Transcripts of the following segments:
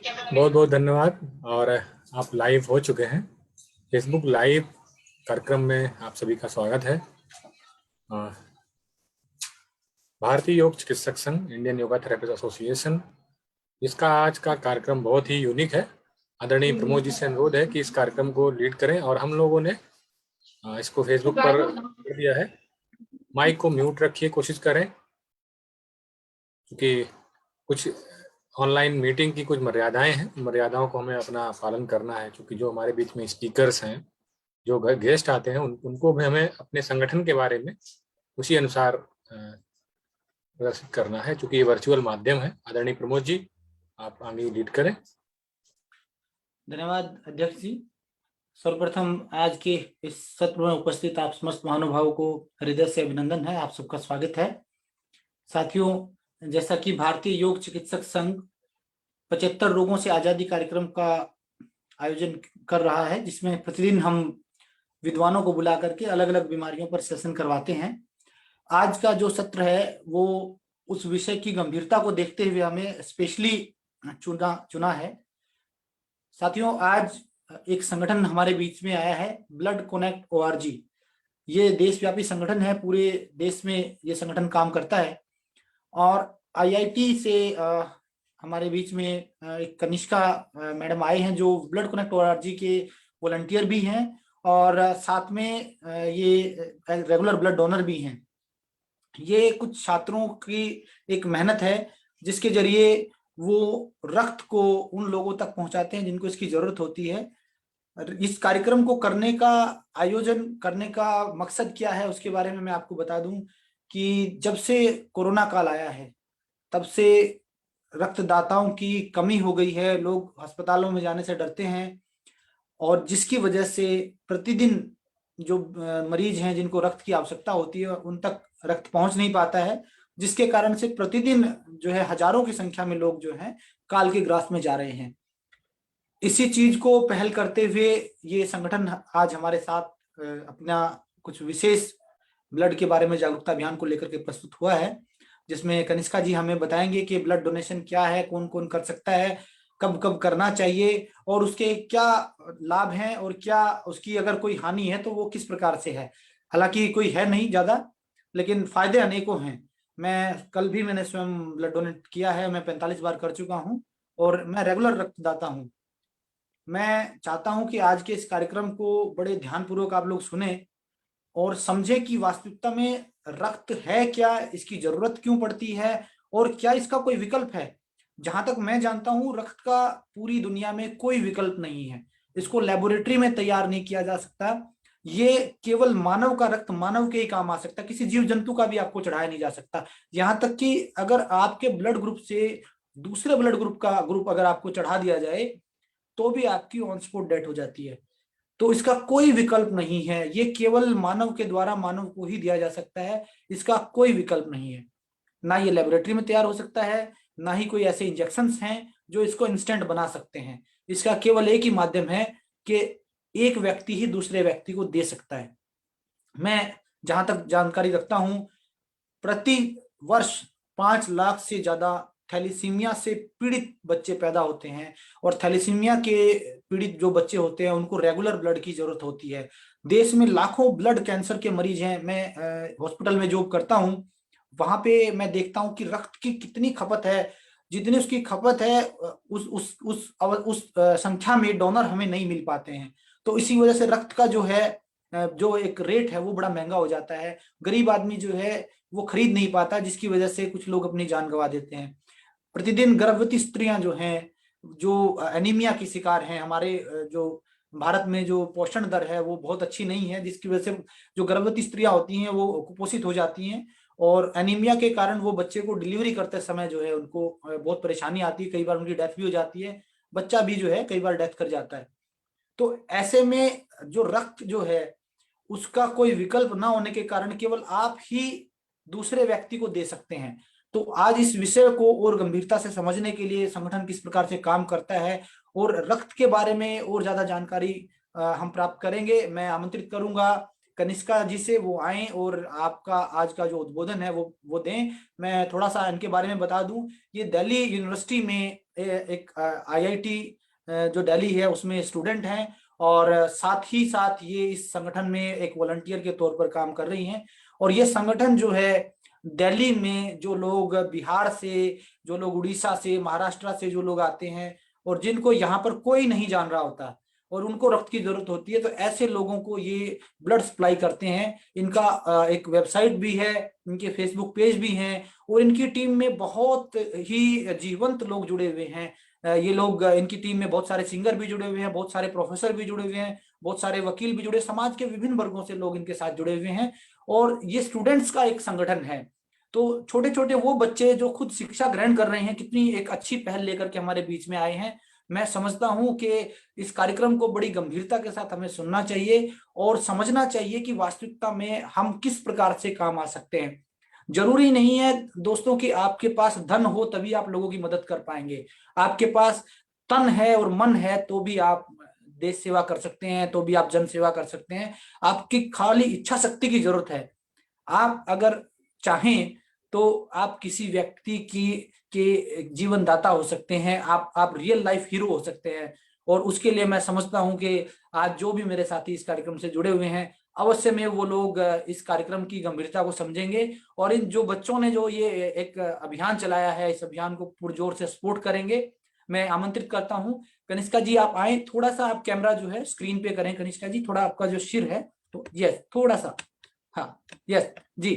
बहुत बहुत धन्यवाद। और आप लाइव हो चुके हैं। फेसबुक लाइव कार्यक्रम में आप सभी का स्वागत है। भारतीय योग चिकित्सक संघ, इंडियन योगा थेरेपिस्ट एसोसिएशन, इसका आज का कार्यक्रम बहुत ही यूनिक है। आदरणीय प्रमोद जी से अनुरोध है कि इस कार्यक्रम को लीड करें, और हम लोगों ने इसको फेसबुक पर कर दिया है। माइक को म्यूट रखिए, कोशिश करें, क्योंकि कुछ ऑनलाइन मीटिंग की कुछ मर्यादाएं हैं, मर्यादाओं को हमें अपना पालन करना है। क्योंकि जो हमारे बीच में स्पीकर्स हैं, जो गेस्ट आते हैं, उनको भी हमें अपने संगठन के बारे में उसी अनुसार प्रदर्शित करना है, क्योंकि ये वर्चुअल माध्यम है। आदरणीय प्रमोद जी, आप आगे लीड करें। धन्यवाद अध्यक्ष जी। सर्वप्रथम आज के इस सत्र में उपस्थित आप समस्त महानुभावों को हृदय से अभिनंदन है, आप सबका स्वागत है। साथियों, जैसा कि भारतीय योग चिकित्सक संघ 75 रोगों से आजादी कार्यक्रम का आयोजन कर रहा है, जिसमें प्रतिदिन हम विद्वानों को बुला करके अलग अलग बीमारियों पर सेशन करवाते हैं। आज का जो सत्र है वो उस विषय की गंभीरता को देखते हुए हमें स्पेशली चुना है। साथियों, आज एक संगठन हमारे बीच में आया है, ब्लड कनेक्ट ORG। ये देशव्यापी संगठन है, पूरे देश में ये संगठन काम करता है। और IIT से हमारे बीच में एक कनिष्का मैडम आए हैं, जो ब्लड कनेक्ट ORG के वॉलंटियर भी हैं और साथ में ये रेगुलर ब्लड डोनर भी हैं। ये कुछ छात्रों की एक मेहनत है, जिसके जरिए वो रक्त को उन लोगों तक पहुंचाते हैं जिनको इसकी जरूरत होती है। इस कार्यक्रम को करने का, आयोजन करने का मकसद क्या है, उसके बारे में मैं आपको बता दूं कि जब से कोरोना काल आया है, तब से रक्तदाताओं की कमी हो गई है। लोग अस्पतालों में जाने से डरते हैं, और जिसकी वजह से प्रतिदिन जो मरीज हैं जिनको रक्त की आवश्यकता होती है, उन तक रक्त पहुंच नहीं पाता है, जिसके कारण से प्रतिदिन जो है हजारों की संख्या में लोग जो हैं काल के ग्रास में जा रहे हैं। इसी चीज को पहल करते हुए ये संगठन आज हमारे साथ अपना कुछ विशेष ब्लड के बारे में जागरूकता अभियान को लेकर के प्रस्तुत हुआ है, जिसमें कनिष्का जी हमें बताएंगे कि ब्लड डोनेशन क्या है, कौन कौन कर सकता है, कब कब करना चाहिए, और उसके क्या लाभ हैं, और क्या उसकी अगर कोई हानि है तो वो किस प्रकार से है। हालांकि कोई है नहीं ज्यादा, लेकिन फायदे अनेकों हैं। मैंने स्वयं ब्लड डोनेट किया है, मैं 45 बार कर चुका हूँ, और मैं रेगुलर रक्तदाता हूँ। मैं चाहता हूं कि आज के इस कार्यक्रम को बड़े ध्यानपूर्वक आप लोग सुने और समझे कि वास्तविकता में रक्त है क्या, इसकी जरूरत क्यों पड़ती है, और क्या इसका कोई विकल्प है। जहां तक मैं जानता हूं, रक्त का पूरी दुनिया में कोई विकल्प नहीं है। इसको लेबोरेटरी में तैयार नहीं किया जा सकता। ये केवल मानव का रक्त मानव के ही काम आ सकता है, किसी जीव जंतु का भी आपको चढ़ाया नहीं जा सकता। यहां तक कि अगर आपके ब्लड ग्रुप से दूसरे ब्लड ग्रुप का ग्रुप अगर आपको चढ़ा दिया जाए, तो भी आपकी ऑन स्पॉट डेथ हो जाती है। तो इसका कोई विकल्प नहीं है। ये केवल मानव के द्वारा मानव को ही दिया जा सकता है, इसका कोई विकल्प नहीं है। ना ये लेबोरेटरी में तैयार हो सकता है, ना ही कोई ऐसे इंजेक्शंस हैं जो इसको इंस्टेंट बना सकते हैं। इसका केवल एक ही माध्यम है कि एक व्यक्ति ही दूसरे व्यक्ति को दे सकता है। मैं जहां तक जानकारी रखता हूं, प्रति वर्ष 5 लाख से ज्यादा थैलीसीमिया से पीड़ित बच्चे पैदा होते हैं, और थैलीसीमिया के पीड़ित जो बच्चे होते हैं उनको रेगुलर ब्लड की जरूरत होती है। देश में लाखों ब्लड कैंसर के मरीज हैं। मैं हॉस्पिटल में जॉब करता हूं, वहां पे मैं देखता हूं कि रक्त की कितनी खपत है। जितनी उसकी खपत है, उस संख्या में डोनर हमें नहीं मिल पाते हैं। तो इसी वजह से रक्त का जो है, जो एक रेट है, वो बड़ा महंगा हो जाता है। गरीब आदमी जो है वो खरीद नहीं पाता, जिसकी वजह से कुछ लोग अपनी जान गंवा देते हैं। प्रतिदिन गर्भवती स्त्रियां जो हैं, जो एनीमिया की शिकार हैं, हमारे जो भारत में जो पोषण दर है वो बहुत अच्छी नहीं है, जिसकी वजह से जो गर्भवती स्त्रियां होती हैं वो कुपोषित हो जाती हैं, और एनीमिया के कारण वो बच्चे को डिलीवरी करते समय जो है उनको बहुत परेशानी आती है। कई बार उनकी डेथ भी हो जाती है, बच्चा भी जो है कई बार डेथ कर जाता है। तो ऐसे में जो रक्त जो है उसका कोई विकल्प ना होने के कारण केवल आप ही दूसरे व्यक्ति को दे सकते हैं। तो आज इस विषय को और गंभीरता से समझने के लिए संगठन किस प्रकार से काम करता है और रक्त के बारे में और ज्यादा जानकारी हम प्राप्त करेंगे, मैं आमंत्रित करूंगा कनिष्का जी से, वो आए और आपका आज का जो उद्बोधन है वो दें। मैं थोड़ा सा इनके बारे में बता दूं, ये दिल्ली यूनिवर्सिटी में एक IIT जो दिल्ली है उसमें स्टूडेंट हैं, और साथ ही साथ ये इस संगठन में एक वॉलंटियर के तौर पर काम कर रही हैं। और ये संगठन जो है दिल्ली में जो लोग बिहार से, जो लोग उड़ीसा से, महाराष्ट्र से जो लोग आते हैं और जिनको यहाँ पर कोई नहीं जान रहा होता और उनको रक्त की जरूरत होती है, तो ऐसे लोगों को ये ब्लड सप्लाई करते हैं। इनका एक वेबसाइट भी है, इनके फेसबुक पेज भी हैं, और इनकी टीम में बहुत ही जीवंत लोग जुड़े हुए हैं। ये लोग, इनकी टीम में बहुत सारे सिंगर भी जुड़े हुए हैं, बहुत सारे प्रोफेसर भी जुड़े हुए हैं, बहुत सारे वकील भी जुड़े, समाज के विभिन्न वर्गों से लोग इनके साथ जुड़े हुए हैं। और ये स्टूडेंट्स का एक संगठन है। तो छोटे छोटे वो बच्चे जो खुद शिक्षा ग्रहण कर रहे हैं, कितनी एक अच्छी पहल लेकर के हमारे बीच में आए हैं। मैं समझता हूं कि इस कार्यक्रम को बड़ी गंभीरता के साथ हमें सुनना चाहिए और समझना चाहिए कि वास्तविकता में हम किस प्रकार से काम आ सकते हैं। जरूरी नहीं है दोस्तों कि आपके पास धन हो तभी आप लोगों की मदद कर पाएंगे। आपके पास तन है और मन है तो भी आप देश सेवा कर सकते हैं, तो भी आप जन सेवा कर सकते हैं। आपकी खाली इच्छा शक्ति की जरूरत है। आप अगर चाहें तो आप किसी व्यक्ति की के जीवन दाता हो सकते हैं, आप रियल लाइफ हीरो हो सकते हैं। और उसके लिए मैं समझता हूं कि आज जो भी मेरे साथी इस कार्यक्रम से जुड़े हुए हैं, अवश्य में वो लोग इस कार्यक्रम की गंभीरता को समझेंगे और इन जो बच्चों ने जो ये एक अभियान चलाया है, इस अभियान को पुरजोर से सपोर्ट करेंगे। मैं आमंत्रित करता हूं कनिष्का जी, आप आए, थोड़ा सा आप कैमरा जो है स्क्रीन पे करें कनिष्का जी, थोड़ा आपका जो सिर है, तो यस थोड़ा सा, हाँ यस जी।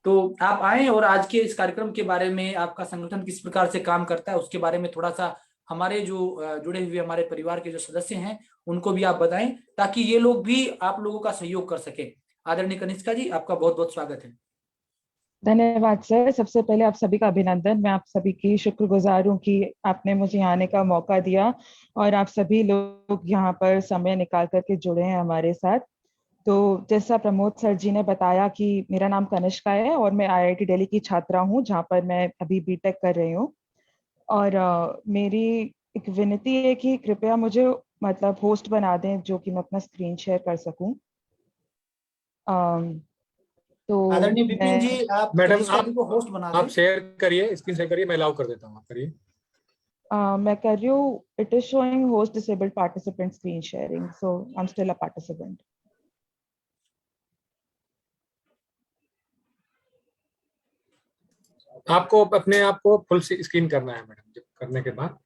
तो आप आए और आज के इस कार्यक्रम के बारे में, आपका संगठन किस प्रकार से काम करता है उसके बारे में थोड़ा सा हमारे जो जुड़े हुए हमारे परिवार के जो सदस्य हैं उनको भी आप बताएं, ताकि ये लोग भी आप लोगों का सहयोग कर सके। आदरणीय कनिष्का जी, आपका बहुत बहुत स्वागत है। धन्यवाद सर। सबसे पहले आप सभी का अभिनंदन। मैं आप सभी की शुक्रगुजार हूँ कि आपने मुझे आने का मौका दिया और आप सभी लोग यहाँ पर समय निकाल करके जुड़े हैं हमारे साथ। तो जैसा प्रमोद सर जी ने बताया कि मेरा नाम कनिष्का है और मैं IIT दिल्ली की छात्रा हूँ, जहाँ पर मैं अभी बीटेक कर रही हूँ। और मेरी एक विनती है कि कृपया मुझे मतलब होस्ट बना दें, जो कि मैं अपना स्क्रीन शेयर कर सकूं। तो आदरणीय विपिन जी, आप मैडम कनिष्का जी को होस्ट बना आप दें। शेयर करिए, स्क्रीन शेयर करिए, मैं अलाउ कर देता हूँ, आप करिए। मैं कर रही हूँ। It is showing host disabled participant screen sharing, so I am still a participant. आपको अपने आप को फुल स्क्रीन करना है मैडम, जब करने के बाद।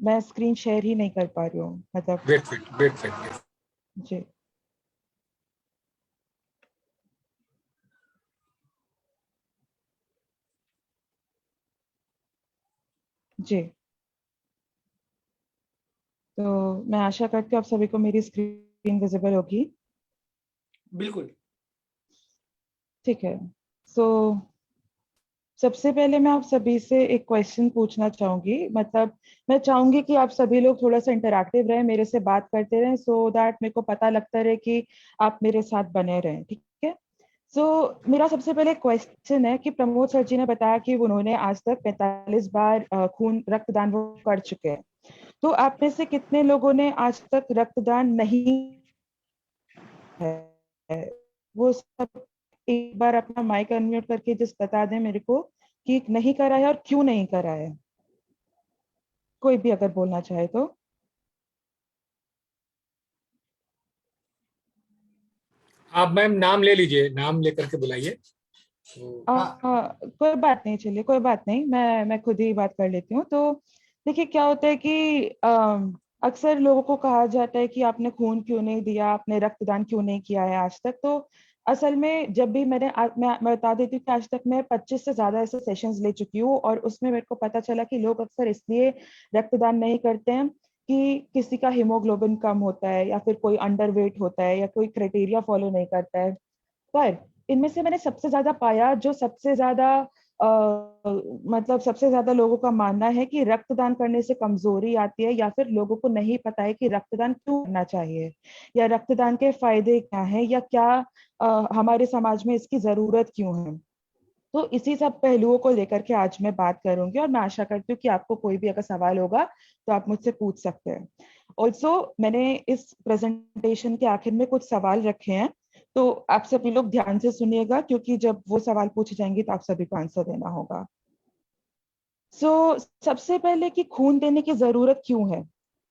मैं स्क्रीन शेयर ही नहीं कर पा रही हूँ, मतलब वेट जी। जी, तो मैं आशा करती हूँ आप सभी को मेरी स्क्रीन विजिबल होगी। बिल्कुल ठीक है। सो सबसे पहले मैं आप सभी से एक क्वेश्चन पूछना चाहूंगी। मतलब मैं चाहूंगी कि आप सभी लोग थोड़ा सा इंटरैक्टिव रहे, मेरे से बात करते रहें, सो दैट मेरे को पता लगता रहे कि आप मेरे साथ बने रहें। ठीक है। सो मेरा सबसे पहले क्वेश्चन है कि प्रमोद सर जी ने बताया कि उन्होंने आज तक 45 बार खून रक्तदान वो कर चुके हैं। तो आप में से कितने लोगों ने आज तक रक्तदान नहीं है? वो सब एक बार अपना माइक अनम्यूट करके जस्ट बता दें मेरे को कि नहीं करा है और क्यों नहीं करा है। कोई भी अगर बोलना चाहे तो। आप मैम नाम ले लीजिए, नाम लेकर के बुलाइए। तो कोई बात नहीं, चलिए कोई बात नहीं, मैं खुद ही बात कर लेती हूँ। तो देखिए क्या होता है कि अक्सर लोगों को कहा जाता है कि आपने खून क्यों नहीं दिया, आपने रक्तदान क्यों नहीं किया है आज तक। तो असल में जब भी मैं बता देती हूँ कि आज तक मैं 25 से ज्यादा ऐसे सेशंस ले चुकी हूँ और उसमें मेरे को पता चला कि लोग अक्सर इसलिए रक्तदान नहीं करते हैं कि किसी का हीमोग्लोबिन कम होता है या फिर कोई अंडरवेट होता है या कोई क्राइटेरिया फॉलो नहीं करता है। पर इनमें से मैंने सबसे ज्यादा पाया, जो सबसे ज्यादा मतलब सबसे ज्यादा लोगों का मानना है कि रक्तदान करने से कमजोरी आती है, या फिर लोगों को नहीं पता है कि रक्तदान क्यों करना चाहिए या रक्तदान के फायदे क्या हैं या क्या हमारे समाज में इसकी जरूरत क्यों है। तो इसी सब पहलुओं को लेकर के आज मैं बात करूंगी और मैं आशा करती हूँ कि आपको कोई भी अगर सवाल होगा तो आप मुझसे पूछ सकते हैं। ऑल्सो मैंने इस प्रेजेंटेशन के आखिर में कुछ सवाल रखे हैं, तो आप सभी लोग ध्यान से सुनिएगा क्योंकि जब वो सवाल पूछे जाएंगे तो आप सभी को आंसर देना होगा। सबसे पहले कि खून देने की जरूरत क्यों है।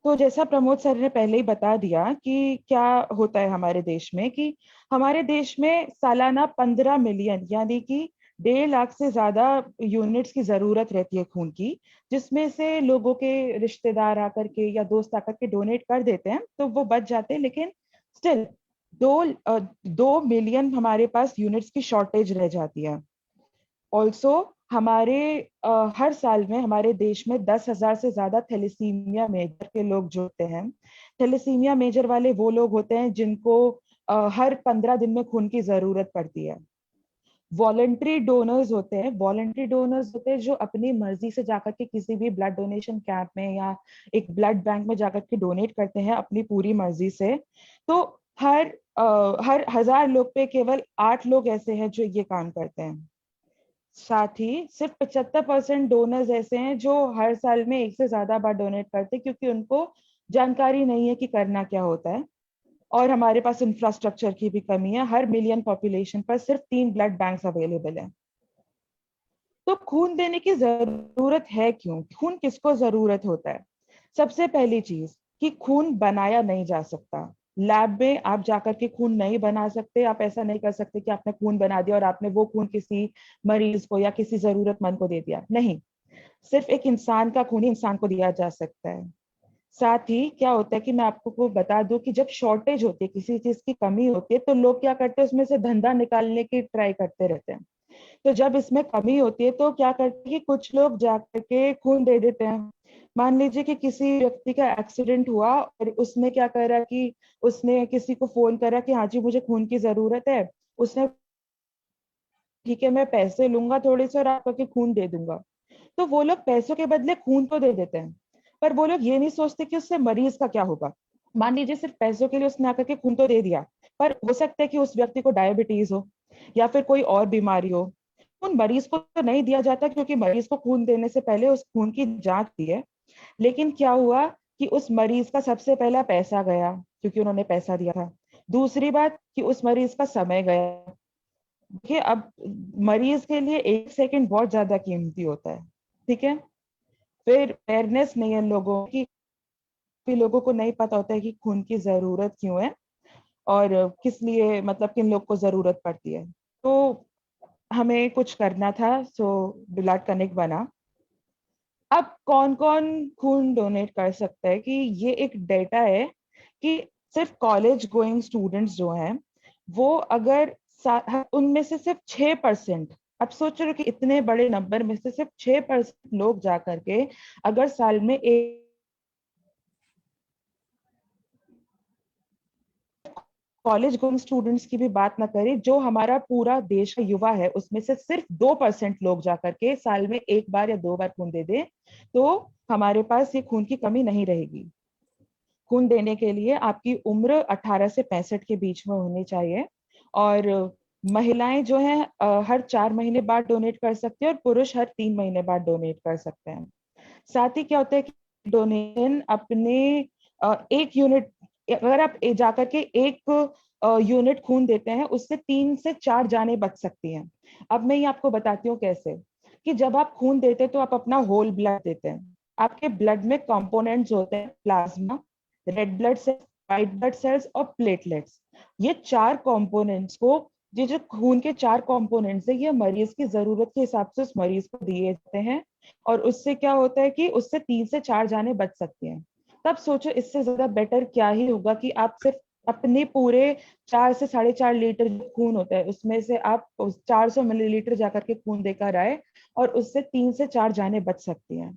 तो जैसा प्रमोद सर ने पहले ही बता दिया कि क्या होता है हमारे देश में, कि हमारे देश में सालाना 15 मिलियन यानी कि 1.5 लाख से ज्यादा यूनिट्स की जरूरत रहती है खून की, जिसमें से लोगों के रिश्तेदार आकर के या दोस्त आकर के डोनेट कर देते हैं तो वो बच जाते हैं, लेकिन स्टिल 2 मिलियन हमारे पास यूनिट्स की शॉर्टेज रह जाती है। ऑल्सो हमारे हर साल में हमारे देश में 10,000 से ज्यादा थैलेसीमिया मेजर के लोग जुड़ते हैं। थैलेसीमिया मेजर वाले वो लोग होते हैं जिनको हर 15 दिन में खून की जरूरत पड़ती है। वॉलंटरी डोनर्स होते हैं, वॉलंटरी डोनर्स होते हैं जो अपनी मर्जी से जाकर के किसी भी ब्लड डोनेशन कैंप में या एक ब्लड बैंक में जाकर के डोनेट करते हैं अपनी पूरी मर्जी से। तो हर 1,000 लोग पे केवल 8 लोग ऐसे हैं जो ये काम करते हैं। साथ ही सिर्फ 75% डोनर्स ऐसे हैं जो हर साल में एक से ज्यादा बार डोनेट करते हैं, क्योंकि उनको जानकारी नहीं है कि करना क्या होता है। और हमारे पास इंफ्रास्ट्रक्चर की भी कमी है, हर मिलियन पॉपुलेशन पर सिर्फ 3 ब्लड बैंक्स अवेलेबल है। तो खून देने की जरूरत है क्यों, खून किसको जरूरत होता है। सबसे पहली चीज कि खून बनाया नहीं जा सकता। लैब में आप जाकर के खून नहीं बना सकते। आप ऐसा नहीं कर सकते कि आपने खून बना दिया और आपने वो खून किसी मरीज को या किसी जरूरतमंद को दे दिया, नहीं। सिर्फ एक इंसान का खून ही इंसान को दिया जा सकता है। साथ ही क्या होता है कि मैं आपको को बता दूं कि जब शॉर्टेज होती है, किसी चीज की कमी होती है, तो लोग क्या करते हैं, उसमें से धंधा निकालने की ट्राई करते रहते हैं। तो जब इसमें कमी होती है तो क्या करते हैं कि कुछ लोग जाकर के खून दे देते हैं। मान लीजिए कि किसी व्यक्ति का एक्सीडेंट हुआ और उसने क्या करा कि उसने किसी को फोन करा कि हाँ जी मुझे खून की जरूरत है। उसने ठीक है मैं पैसे लूंगा थोड़े से और आपका के खून दे दूंगा। तो वो लोग पैसों के बदले खून तो दे देते हैं, पर वो लोग ये नहीं सोचते कि उससे मरीज का क्या होगा। मान लीजिए सिर्फ पैसों के लिए उसने आकर के खून तो दे दिया, पर हो सकता है कि उस व्यक्ति को डायबिटीज हो या फिर कोई और बीमारी हो। उन मरीज को तो नहीं दिया जाता, क्योंकि मरीज को खून देने से पहले उस खून की जांच की है। लेकिन क्या हुआ कि उस मरीज का सबसे पहला पैसा गया, क्योंकि उन्होंने पैसा दिया था। दूसरी बात कि उस मरीज का समय गया। देखिए अब मरीज के लिए 1 सेकंड बहुत ज्यादा कीमती होता है, ठीक है। फिर अवेयरनेस नहीं है लोगों की, भी लोगों को नहीं पता होता है कि खून की जरूरत क्यों है और किस लिए, मतलब किन लोग को जरूरत पड़ती है। तो हमें कुछ करना था, सो ब्लड कनेक्ट बना। अब कौन कौन खून डोनेट कर सकता है, कि ये एक डेटा है कि सिर्फ कॉलेज गोइंग स्टूडेंट्स जो हैं वो अगर उनमें से सिर्फ 6%, अब सोच रहे हो कि इतने बड़े नंबर में से सिर्फ 6% लोग जा करके अगर साल में एक कॉलेज गोइंग स्टूडेंट्स की भी बात ना करें, जो हमारा पूरा देश का युवा है उसमें से सिर्फ 2% लोग जाकर के साल में एक बार या 2 बार खून दे दे, तो हमारे पास ये खून की कमी नहीं रहेगी। खून देने के लिए आपकी उम्र 18 से 65 के बीच में होनी चाहिए। और महिलाएं जो हैं हर 4 महीने बाद डोनेट कर सकते हैं और पुरुष हर 3 महीने बाद डोनेट कर सकते हैं। साथ ही क्या होता है कि डोनेशन अपने एक यूनिट, अगर आप जाकर के एक यूनिट खून देते हैं उससे 3 से 4 जानें बच सकती हैं। अब मैं ये आपको बताती हूँ कैसे। कि जब आप खून देते हैं तो आप अपना होल ब्लड देते हैं। आपके ब्लड में कंपोनेंट्स होते हैं, plasma, red blood sales, white blood sales और प्लेटलेट्स। ये 4 कंपोनेंट्स को, ये जो खून के 4 कंपोनेंट्स है, ये मरीज की जरूरत के हिसाब से उस मरीज को दिए जाते हैं। और उससे क्या होता है कि उससे 3 से 4 जाने बच सकती हैं। तब सोचो इससे ज्यादा बेटर क्या ही होगा कि आप सिर्फ अपने पूरे 4 से 4.5 लीटर जो खून होता है उसमें से आप 400 मिलीलीटर जाकर के खून देकर आए और उससे 3 से 4 जाने बच सकती हैं।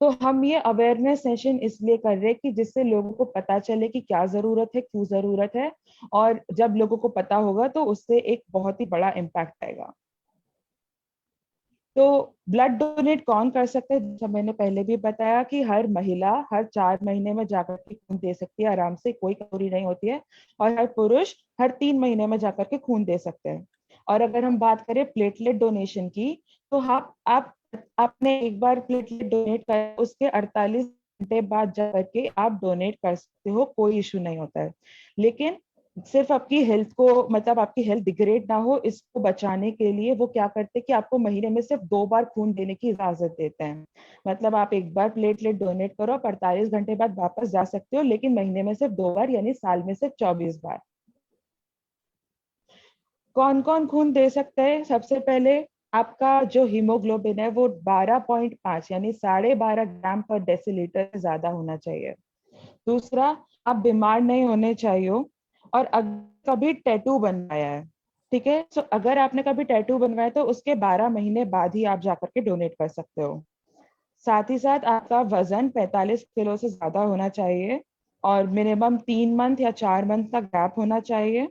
तो हम ये अवेयरनेस सेशन इसलिए कर रहे हैं कि जिससे लोगों को पता चले कि क्या जरूरत है, क्यों जरूरत है। और जब लोगों को पता होगा तो उससे एक बहुत ही बड़ा इम्पैक्ट आएगा। तो ब्लड डोनेट कौन कर सकता है, जैसा मैंने पहले भी बताया कि हर महिला हर 4 महीने में जाकर के खून दे सकती है आराम से, कोई कमजोरी नहीं होती है। और हर पुरुष हर 3 महीने में जाकर के खून दे सकते हैं। और अगर हम बात करें प्लेटलेट डोनेशन की, तो आप आपने एक बार प्लेटलेट डोनेट कर उसके 48 घंटे बाद जाकर के आप डोनेट कर सकते हो, कोई इशू नहीं होता है। लेकिन सिर्फ आपकी हेल्थ को, मतलब आपकी हेल्थ डिग्रेड ना हो, इसको बचाने के लिए वो क्या करते हैं कि आपको महीने में सिर्फ 2 बार खून देने की इजाजत देते हैं। मतलब आप एक बार प्लेटलेट डोनेट करो, 48 घंटे बाद वापस जा सकते हो, लेकिन महीने में सिर्फ 2 बार, यानी साल में सिर्फ 24 बार। कौन कौन खून दे सकता है? सबसे पहले आपका जो हीमोग्लोबिन है वो 12.5 यानी 12.5 ग्राम पर डेसीलीटर से ज्यादा होना चाहिए। दूसरा, आप बीमार नहीं होने चाहिए, और अगर कभी टैटू बनवाया है, ठीक है, तो अगर आपने कभी टैटू बनवाया तो उसके 12 महीने बाद ही आप जाकर के डोनेट कर सकते हो। साथ ही साथ आपका वजन 45 किलो से ज्यादा होना चाहिए, और मिनिमम 3 मंथ या 4 मंथ का गैप होना चाहिए।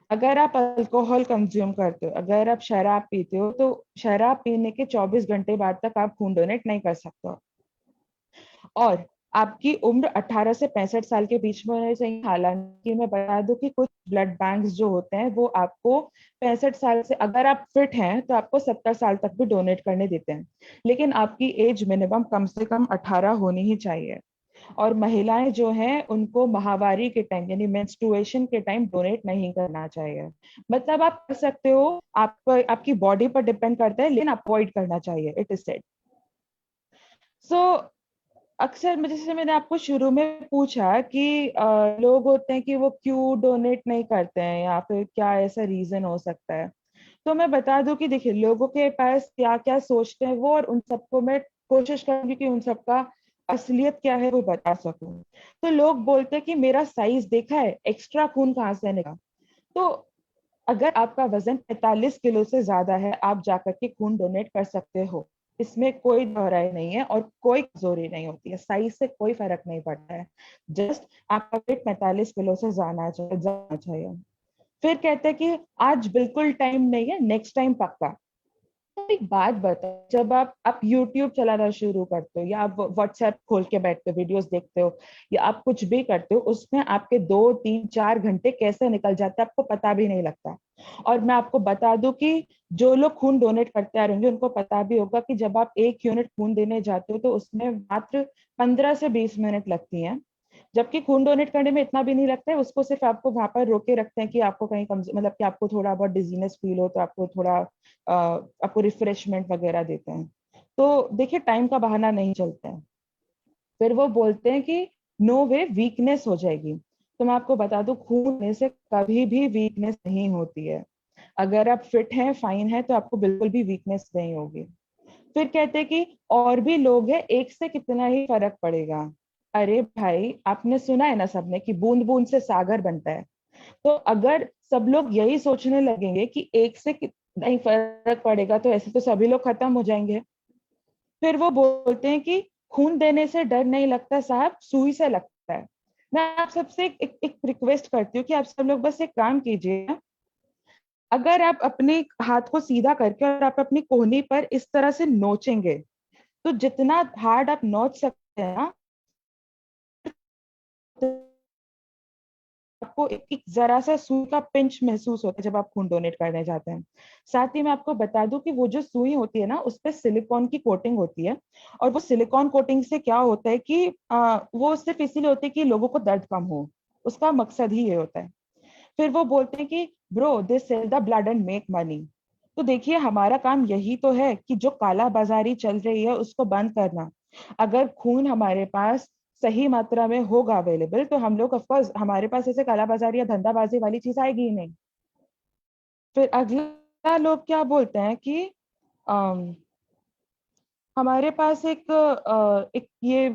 अगर आप अल्कोहल कंज्यूम करते हो, अगर आप शराब पीते हो, तो शराब पीने के 24 घंटे बाद तक आप खून डोनेट नहीं कर सकते हो। और आपकी उम्र 18 से 65 साल के बीच में होनी चाहिए। हालांकि मैं बता दूं कि कुछ ब्लड बैंक्स जो होते हैं वो आपको 65 साल से, अगर आप फिट हैं तो आपको 70 साल तक भी डोनेट करने देते हैं, लेकिन आपकी एज मिनिमम कम से कम 18 होनी ही चाहिए। और महिलाएं जो हैं उनको माहवारी के टाइम यानी मेंस्ट्रुएशन के टाइम डोनेट नहीं करना चाहिए। मतलब आप कर सकते हो, आप आपकी बॉडी पर डिपेंड करता है, लेकिन अवॉइड करना चाहिए, इट इज सेड। सो अक्सर जैसे मैंने आपको शुरू में पूछा कि लोग होते हैं कि वो क्यों डोनेट नहीं करते हैं, या फिर क्या ऐसा रीजन हो सकता है। तो मैं बता दूं कि देखिए, लोगों के पास क्या क्या सोचते हैं वो, और उन सबको मैं कोशिश करूंगी कि उन सबका असलियत क्या है वो बता सकूं। तो लोग बोलते हैं कि मेरा साइज देखा है, एक्स्ट्रा खून कहाँ से आने का। तो अगर आपका वजन 45 किलो से ज्यादा है, आप जाकर के खून डोनेट कर सकते हो, इसमें कोई दोहराई नहीं है और कोई कमजोरी नहीं होती है, साइज से कोई फर्क नहीं पड़ता है। जस्ट आपका वेट 45 किलो से जाना चाहिए। फिर कहते हैं कि आज बिल्कुल टाइम नहीं है, नेक्स्ट टाइम पक्का। तो एक बात बताओ, जब आप YouTube चलाना शुरू करते हो, या आप WhatsApp खोल के बैठते हो वीडियोस देखते हो, या आप कुछ भी करते हो, उसमें आपके 2 3 4 घंटे कैसे निकल जाते हैं आपको पता भी नहीं लगता। और मैं आपको बता दूं कि जो लोग खून डोनेट करते आ रहे होंगे उनको पता भी होगा कि जब आप 1 यूनिट खून देने जाते हो तो उसमें मात्र 15 से 20 मिनट लगती हैं, जबकि खून डोनेट करने में इतना भी नहीं लगता है। उसको सिर्फ आपको वहां पर रोके रखते हैं कि आपको कहीं मतलब कि आपको थोड़ा बहुत डिजीनेस फील हो तो आपको थोड़ा आपको रिफ्रेशमेंट वगैरह देते हैं। तो देखिए, टाइम का बहाना नहीं चलता है। फिर वो बोलते हैं कि नो वे, वीकनेस हो जाएगी। तो मैं आपको बता दूं, खून होने से कभी भी वीकनेस नहीं होती है। अगर आप फिट हैं, फाइन है, तो आपको बिल्कुल भी वीकनेस नहीं होगी। फिर कहते हैं कि और भी लोग हैं, एक से कितना ही फर्क पड़ेगा। अरे भाई, आपने सुना है ना सबने कि बूंद बूंद से सागर बनता है। तो अगर सब लोग यही सोचने लगेंगे कि एक से कितना ही फर्क पड़ेगा, तो ऐसे तो सभी लोग खत्म हो जाएंगे। फिर वो बोलते हैं कि खून देने से डर नहीं लगता साहब, सुई से लगता है। मैं आप सबसे एक रिक्वेस्ट करती हूँ कि आप सब लोग बस एक काम कीजिए। अगर आप अपने हाथ को सीधा करके और आप अपनी कोहनी पर इस तरह से नोचेंगे, तो जितना हार्ड आप नोच सकते हैं ना, आपको एक जरा सा सुई का पिंच महसूस होता है जब आप खून डोनेट करने जाते हैं। साथ ही मैं आपको बता दूं कि वो जो सुई होती है ना, उस पर सिलिकॉन की कोटिंग होती है। और वो सिलिकॉन कोटिंग से क्या होता है कि वो सिर्फ इसीलिए होती है कि लोगों को दर्द कम हो, उसका मकसद ही ये होता है। फिर वो बोलते हैं कि bro, they sell the blood and make money. तो देखिए, हमारा काम यही तो है कि जो काला बाजारी चल रही है उसको बंद करना। अगर खून हमारे पास सही मात्रा में होगा अवेलेबल, तो हम लोग ऑफकोर्स, हमारे पास ऐसे काला बाजारी या धंधाबाजी वाली चीज आएगी ही नहीं। फिर अगला लोग क्या बोलते हैं कि अम, हमारे पास एक ये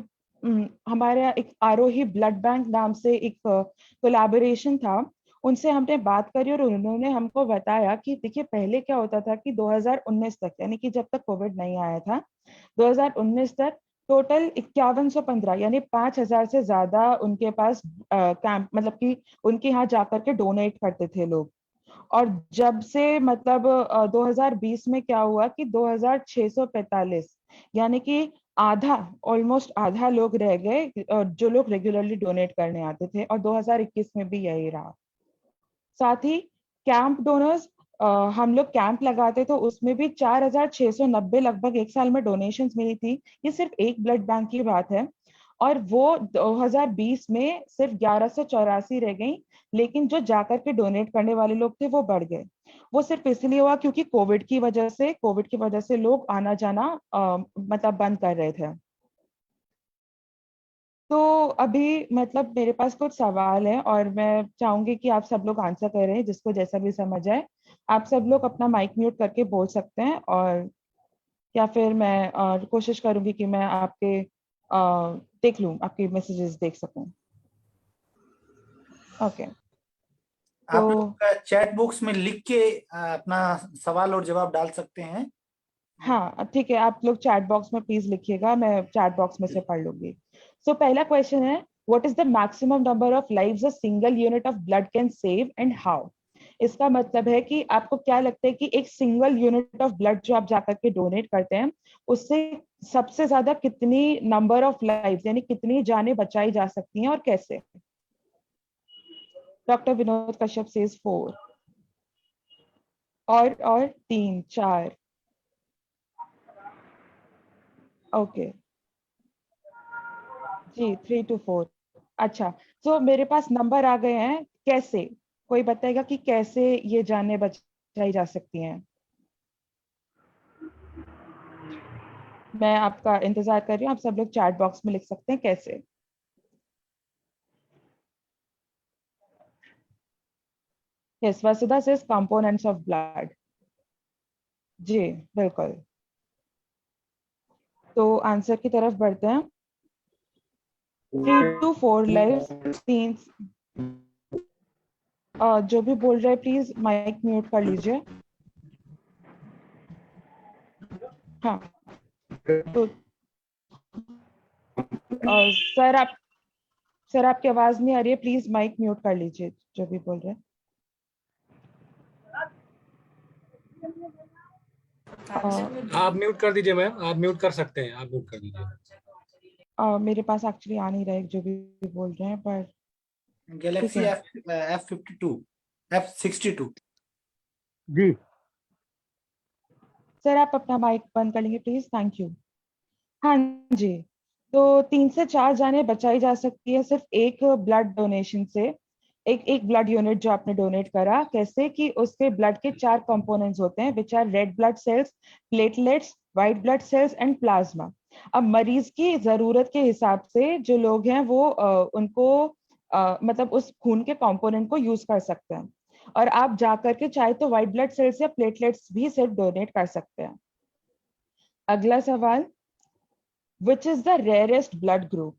हमारे यहाँ एक आरोही ब्लड बैंक नाम से एक कोलैबोरेशन था। उनसे हमने बात करी और उन्होंने हमको बताया कि देखिए, पहले क्या होता था कि 2019 तक, यानी कि जब तक कोविड नहीं आया था, 2019 तक टोटल 5115 यानी 5000 से ज्यादा उनके पास कैंप, मतलब कि उनके यहाँ जाकर के डोनेट करते थे लोग। और जब से मतलब 2020 में क्या हुआ कि 2645 यानी कि आधा, ऑलमोस्ट आधा लोग रह गए जो लोग रेगुलरली डोनेट करने आते थे, और 2021 में भी यही रहा। साथ ही कैंप डोनर्स, हम लोग कैंप लगाते तो उसमें भी 4690 लगभग एक साल में डोनेशंस मिली थी। ये सिर्फ एक ब्लड बैंक की बात है। और वो 2020 में सिर्फ 1184 रह गई, लेकिन जो जाकर के डोनेट करने वाले लोग थे वो बढ़ गए। वो सिर्फ इसलिए हुआ क्योंकि कोविड की वजह से लोग आना जाना मतलब बंद कर रहे थे। तो अभी मतलब मेरे पास कुछ सवाल है और मैं चाहूंगी कि आप सब लोग आंसर करें, जिसको जैसा भी समझ आए। आप सब लोग अपना माइक म्यूट करके बोल सकते हैं, और या फिर मैं कोशिश करूंगी कि मैं आपके देख लूं, आपके मैसेजेस देख सकूं। ओके। आप तो लोग चैट बॉक्स में लिख के अपना सवाल और जवाब डाल सकते हैं। हाँ ठीक है, आप लोग चैट बॉक्स में प्लीज लिखिएगा, मैं चैट बॉक्स में से पढ़ लूंगी। सो पहला क्वेश्चन है, what is the maximum number of lives a single unit of blood can save and how? इसका मतलब है कि आपको क्या लगता है कि एक सिंगल यूनिट ऑफ ब्लड जो आप जाकर के डोनेट करते हैं, उससे सबसे ज्यादा कितनी नंबर ऑफ लाइव्स यानी कितनी जानें बचाई जा सकती हैं और कैसे? डॉक्टर विनोद कश्यप सेज 4, और 3 4। ओके जी, 3 to 4। अच्छा, तो मेरे पास नंबर आ गए हैं। कैसे? कोई बताएगा कि कैसे ये जानें बचाई जा सकती हैं? मैं आपका इंतजार कर रही हूँ, आप सब लोग चैट बॉक्स में लिख सकते हैं कैसे। Yes, Vasudha says components of blood. जी बिल्कुल। तो आंसर की तरफ बढ़ते हैं। 3 to 4 लाइव्स, 3। जो भी बोल रहे हैं प्लीज माइक म्यूट कर लीजिए। हाँ, तो सर आपकी आवाज नहीं आ रही है, प्लीज माइक म्यूट कर लीजिए जो भी बोल रहे हैं। आप म्यूट कर दीजिए मैम, आप म्यूट कर सकते हैं, आप म्यूट कर दीजिए। मेरे पास एक्चुअली आ नहीं रहा है जो भी बोल रहे हैं, पर गैलेक्सी ठीक है। F52 F62। जी सर आप अपना माइक बंद कर लेंगे प्लीज, थैंक यू। हाँ जी। तो 3 से 4 जानें बचाई जा सकती है सिर्फ एक ब्लड डोनेशन से। एक ब्लड यूनिट जो आपने डोनेट करा, कैसे कि उसके ब्लड के 4 कंपोनेंट्स होते हैं, which are red blood cells, platelets, white blood cells and plasma. अब मरीज की जरूरत के हिसाब से जो लोग हैं वो उनको मतलब उस खून के कंपोनेंट को यूज कर सकते हैं, और आप जा करके चाहे तो व्हाइट ब्लड सेल्स या प्लेटलेट्स भी सिर्फ डोनेट कर सकते हैं। अगला सवाल, विच is the rarest blood group?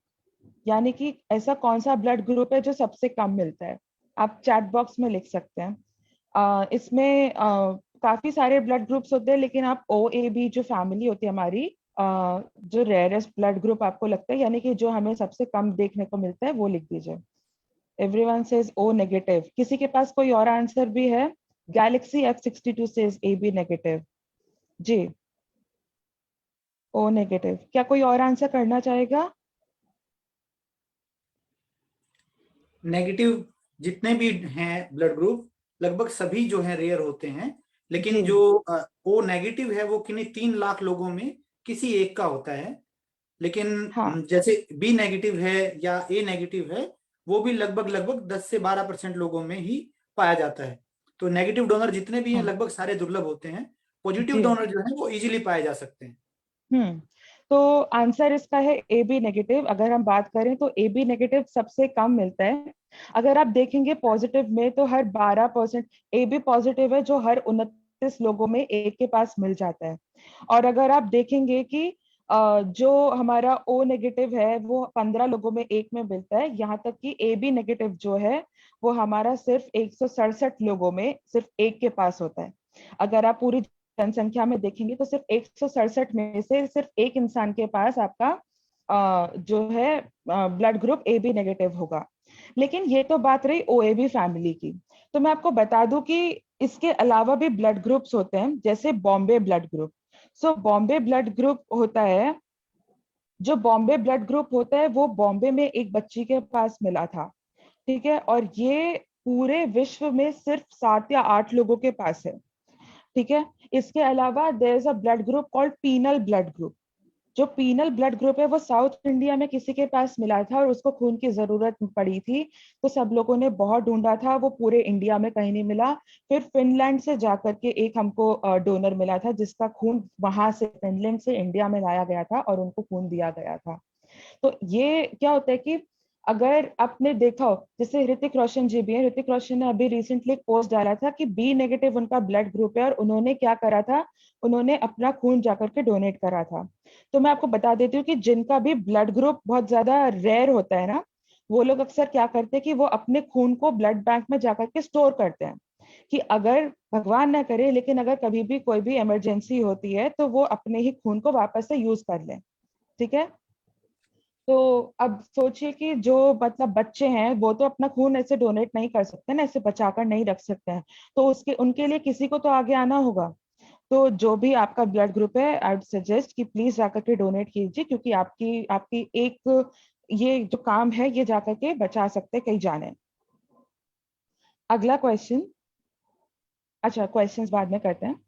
यानी कि ऐसा कौन सा ब्लड ग्रुप है जो सबसे कम मिलता है? आप चैट बॉक्स में लिख सकते हैं। इसमें काफी सारे ब्लड ग्रुप्स होते हैं, लेकिन आप ओ ए बी जो फैमिली होती है हमारी, जो रेयरेस्ट ब्लड ग्रुप आपको लगता है यानी कि जो हमें सबसे कम देखने को मिलता है, वो लिख दीजिए। Everyone says O negative. किसी के पास कोई और आंसर भी है? Galaxy F62 says A B negative. जी, ओ नेगेटिव। क्या कोई और आंसर करना चाहेगा? नेगेटिव जितने भी हैं ब्लड ग्रुप लगभग सभी जो हैं रेयर होते हैं, लेकिन जी जो ओ नेगेटिव है वो किन्हीं 3 लाख लोगों में किसी एक का होता है। लेकिन हाँ। जैसे बी नेगेटिव है या ए नेगेटिव है, वो भी लगभग लगभग 10 से 12% लोगों में ही पाया जाता है। तो नेगेटिव डोनर जितने भी हैं हाँ लगभग सारे दुर्लभ होते हैं। पॉजिटिव जी। डोनर जो है वो इजीली पाए जा सकते हैं। तो आंसर इसका है ए बी नेगेटिव। अगर हम बात करें तो ए बी नेगेटिव सबसे कम मिलता है। अगर आप देखेंगे पॉजिटिव में तो हर 12% ए बी पॉजिटिव है, जो हर 29 लोगों में एक के पास मिल जाता है। और अगर आप देखेंगे कि जो हमारा ओ नेगेटिव है वो 15 लोगों में एक में मिलता है, यहाँ तक कि ए बी नेगेटिव जो है वो हमारा सिर्फ 167 लोगों में सिर्फ एक के पास होता है। अगर आप पूरी जनसंख्या में देखेंगे तो सिर्फ 167 में से सिर्फ एक इंसान के पास आपका जो है blood group A B negative होगा। लेकिन ये तो बात रही ओ ए बी फैमिली की। तो मैं आपको बता दूं कि इसके अलावा भी ब्लड ग्रुप्स होते हैं, जैसे बॉम्बे ब्लड ग्रुप। सो बॉम्बे ब्लड ग्रुप होता है, जो बॉम्बे ब्लड ग्रुप होता है वो बॉम्बे में एक बच्ची के पास मिला था। ठीक है, और ये पूरे विश्व में सिर्फ 7 या 8 लोगों के पास है। ठीक है, इसके अलावा there is a blood group called penal blood group, जो पीनल ब्लड ग्रुप है वो साउथ इंडिया में किसी के पास मिला था और उसको खून की जरूरत पड़ी थी, तो सब लोगों ने बहुत ढूंढा था, वो पूरे इंडिया में कहीं नहीं मिला। फिर फिनलैंड से जाकर के एक हमको डोनर मिला था जिसका खून वहां से फिनलैंड से इंडिया में लाया गया था और उनको खून दिया गया था। तो ये क्या होता है कि अगर आपने देखा हो, जैसे ऋतिक रोशन जी भी है, ऋतिक रोशन ने अभी रिसेंटली एक पोस्ट डाला था कि बी नेगेटिव उनका ब्लड ग्रुप है और उन्होंने क्या करा था, उन्होंने अपना खून जाकर के डोनेट करा था। तो मैं आपको बता देती हूँ कि जिनका भी ब्लड ग्रुप बहुत ज्यादा रेयर होता है ना, वो लोग अक्सर क्या करते हैं कि वो अपने खून को ब्लड बैंक में जाकर के स्टोर करते हैं, कि अगर भगवान ना करे लेकिन अगर कभी भी कोई भी इमरजेंसी होती है तो वो अपने ही खून को वापस से यूज कर लें। ठीक है। तो अब सोचिए कि जो मतलब बच्चे हैं वो तो अपना खून ऐसे डोनेट नहीं कर सकते ना, ऐसे बचाकर नहीं रख सकते हैं, तो उसके उनके लिए किसी को तो आगे आना होगा। तो जो भी आपका ब्लड ग्रुप है, आई वुड सजेस्ट कि प्लीज जाकर के डोनेट कीजिए, क्योंकि आपकी आपकी एक ये जो काम है ये जाकर के बचा सकते हैं कई जाने। अगला क्वेश्चन, अच्छा क्वेश्चंस बाद में करते हैं।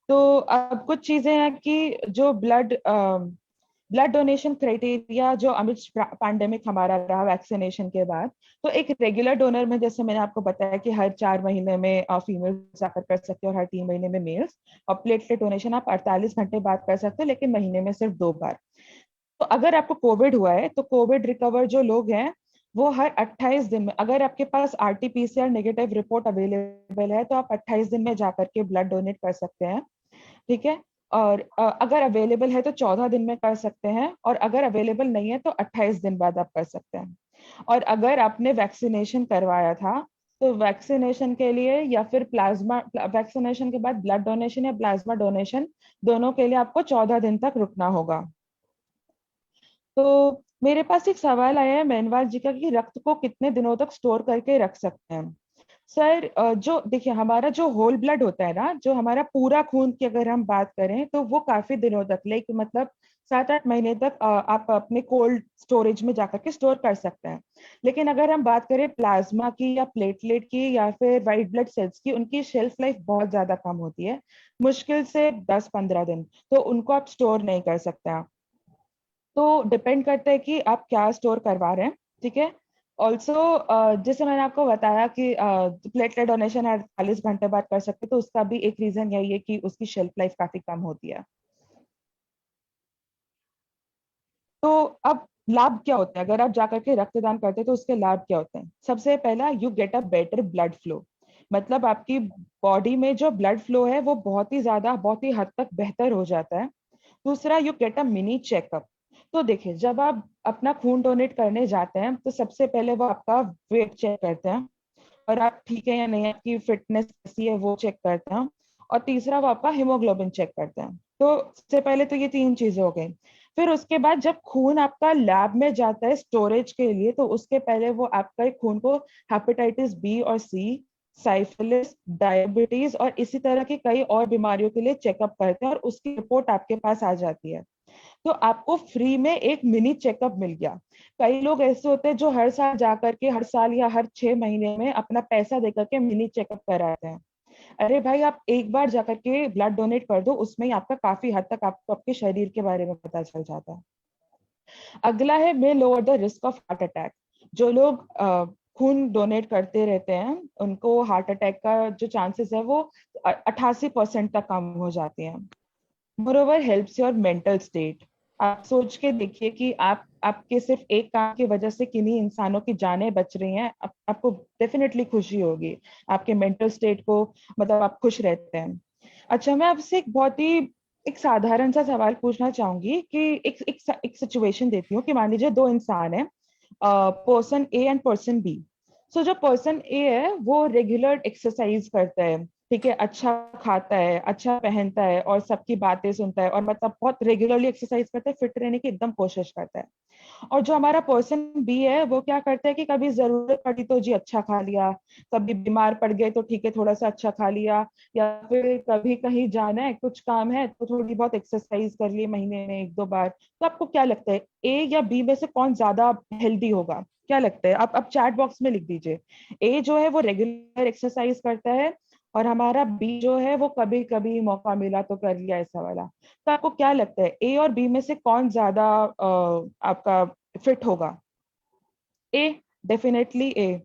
तो अब कुछ चीजें हैं कि जो ब्लड डोनेशन क्राइटेरिया जो अमिट पैंडेमिक हमारा रहा वैक्सीनेशन के बाद, तो एक रेगुलर डोनर में जैसे मैंने आपको बताया कि हर 4 महीने में फीमेल्स आकर कर सकते हो और हर 3 महीने में मेल्स, और प्लेटलेट डोनेशन आप 48 घंटे बाद कर सकते हो लेकिन महीने में सिर्फ 2 बार। तो अगर आपको कोविड हुआ है तो कोविड रिकवर जो लोग हैं वो हर 28 दिन में, अगर आपके पास आरटीपीसीआर नेगेटिव रिपोर्ट अवेलेबल है तो आप 28 दिन में जाकर के ब्लड डोनेट कर सकते हैं। ठीक है। और अगर अवेलेबल है तो 14 दिन में कर सकते हैं, और अगर अवेलेबल नहीं है तो 28 दिन बाद आप कर सकते हैं। और अगर आपने वैक्सीनेशन करवाया था तो वैक्सीनेशन के लिए या फिर प्लाज्मा, वैक्सीनेशन के बाद ब्लड डोनेशन या प्लाज्मा डोनेशन, दोनों के लिए आपको 14 दिन तक रुकना होगा। तो मेरे पास एक सवाल आया है मेनवाल जी का कि रक्त को कितने दिनों तक स्टोर करके रख सकते हैं। सर जो देखिए हमारा जो होल ब्लड होता है ना, जो हमारा पूरा खून की अगर हम बात करें तो वो काफी दिनों तक, लाइक मतलब 7-8 महीने तक आप अपने कोल्ड स्टोरेज में जाकर के स्टोर कर सकते हैं। लेकिन अगर हम बात करें प्लाज्मा की या प्लेटलेट की या फिर वाइट ब्लड सेल्स की, उनकी शेल्फ लाइफ बहुत ज्यादा कम होती है, मुश्किल से 10-15 दिन, तो उनको आप स्टोर नहीं कर सकते हैं। तो डिपेंड करता है कि आप क्या स्टोर करवा रहे हैं। ठीक है। ऑल्सो जैसे मैंने आपको बताया कि प्लेटलेट डोनेशन 48 घंटे बाद कर सकते हैं, तो उसका भी एक रीजन यही है कि उसकी शेल्फ लाइफ काफी कम होती है। तो अब लाभ क्या होते हैं, अगर आप जाकर के रक्तदान करते हैं तो उसके लाभ क्या होते हैं। सबसे पहला, you get a better blood flow, मतलब आपकी बॉडी में जो ब्लड फ्लो है वो बहुत ही ज्यादा, बहुत ही हद तक बेहतर हो जाता है। दूसरा, you get a mini checkup. तो देखिए जब आप अपना खून डोनेट करने जाते हैं तो सबसे पहले वो आपका वेट चेक करते हैं और आप ठीक है या नहीं, आपकी फिटनेस कैसी है वो चेक करते हैं। और तीसरा वो आपका हीमोग्लोबिन चेक करते हैं। तो सबसे पहले तो ये 3 चीजें हो गई। फिर उसके बाद जब खून आपका लैब में जाता है स्टोरेज के लिए, तो उसके पहले वो आपका खून को हेपेटाइटिस बी और सी, साइफिलिस, डायबिटीज और इसी तरह की कई और बीमारियों के लिए चेकअप करते हैं और उसकी रिपोर्ट आपके पास आ जाती है। तो आपको फ्री में एक मिनी चेकअप मिल गया। कई लोग ऐसे होते हैं जो हर साल जाकर के, हर साल या हर 6 महीने में अपना पैसा देकर के मिनी चेकअप कराते हैं। अरे भाई आप एक बार जाकर के ब्लड डोनेट कर दो, उसमें ही आपका काफी हद तक आपको आपके शरीर के बारे में पता चल जाता है। अगला है may lower the risk of heart attack. जो लोग खून डोनेट करते रहते हैं उनको हार्ट अटैक का जो चांसेस है वो 88% तक कम हो जाते हैं। Moreover helps your mental state. आप सोच के देखिए कि आप आपके सिर्फ एक काम की वजह से किन्हीं इंसानों की जानें बच रही हैं, आपको डेफिनेटली खुशी होगी, आपके मेंटल स्टेट को, मतलब आप खुश रहते हैं। अच्छा मैं आपसे एक बहुत ही एक साधारण सा सवाल पूछना चाहूंगी कि एक सिचुएशन देती हूँ कि मान लीजिए 2 इंसान है, person A and person B. So जो पर्सन ए है वो रेगुलर एक्सरसाइज करता है, ठीक है, अच्छा खाता है, अच्छा पहनता है और सबकी बातें सुनता है और मतलब बहुत रेगुलरली एक्सरसाइज करता है, फिट रहने की एकदम कोशिश करता है। और जो हमारा पर्सन बी है वो क्या करता है कि कभी जरूरत पड़ी तो जी अच्छा खा लिया, कभी बीमार पड़ गए तो ठीक है थोड़ा सा अच्छा खा लिया, या फिर कभी कहीं जाना है कुछ काम है तो थोड़ी बहुत एक्सरसाइज कर ली महीने में 1-2 बार। तो आपको क्या लगता है ए या बी में से कौन ज्यादा हेल्दी होगा, क्या लगता है? आप चैट बॉक्स में लिख दीजिए। ए जो है वो रेगुलर एक्सरसाइज करता है और हमारा बी जो है वो कभी कभी मौका मिला तो कर लिया, ऐसा वाला। तो आपको क्या लगता है ए और बी में से कौन ज्यादा आपका फिट होगा? ए, डेफिनेटली ए।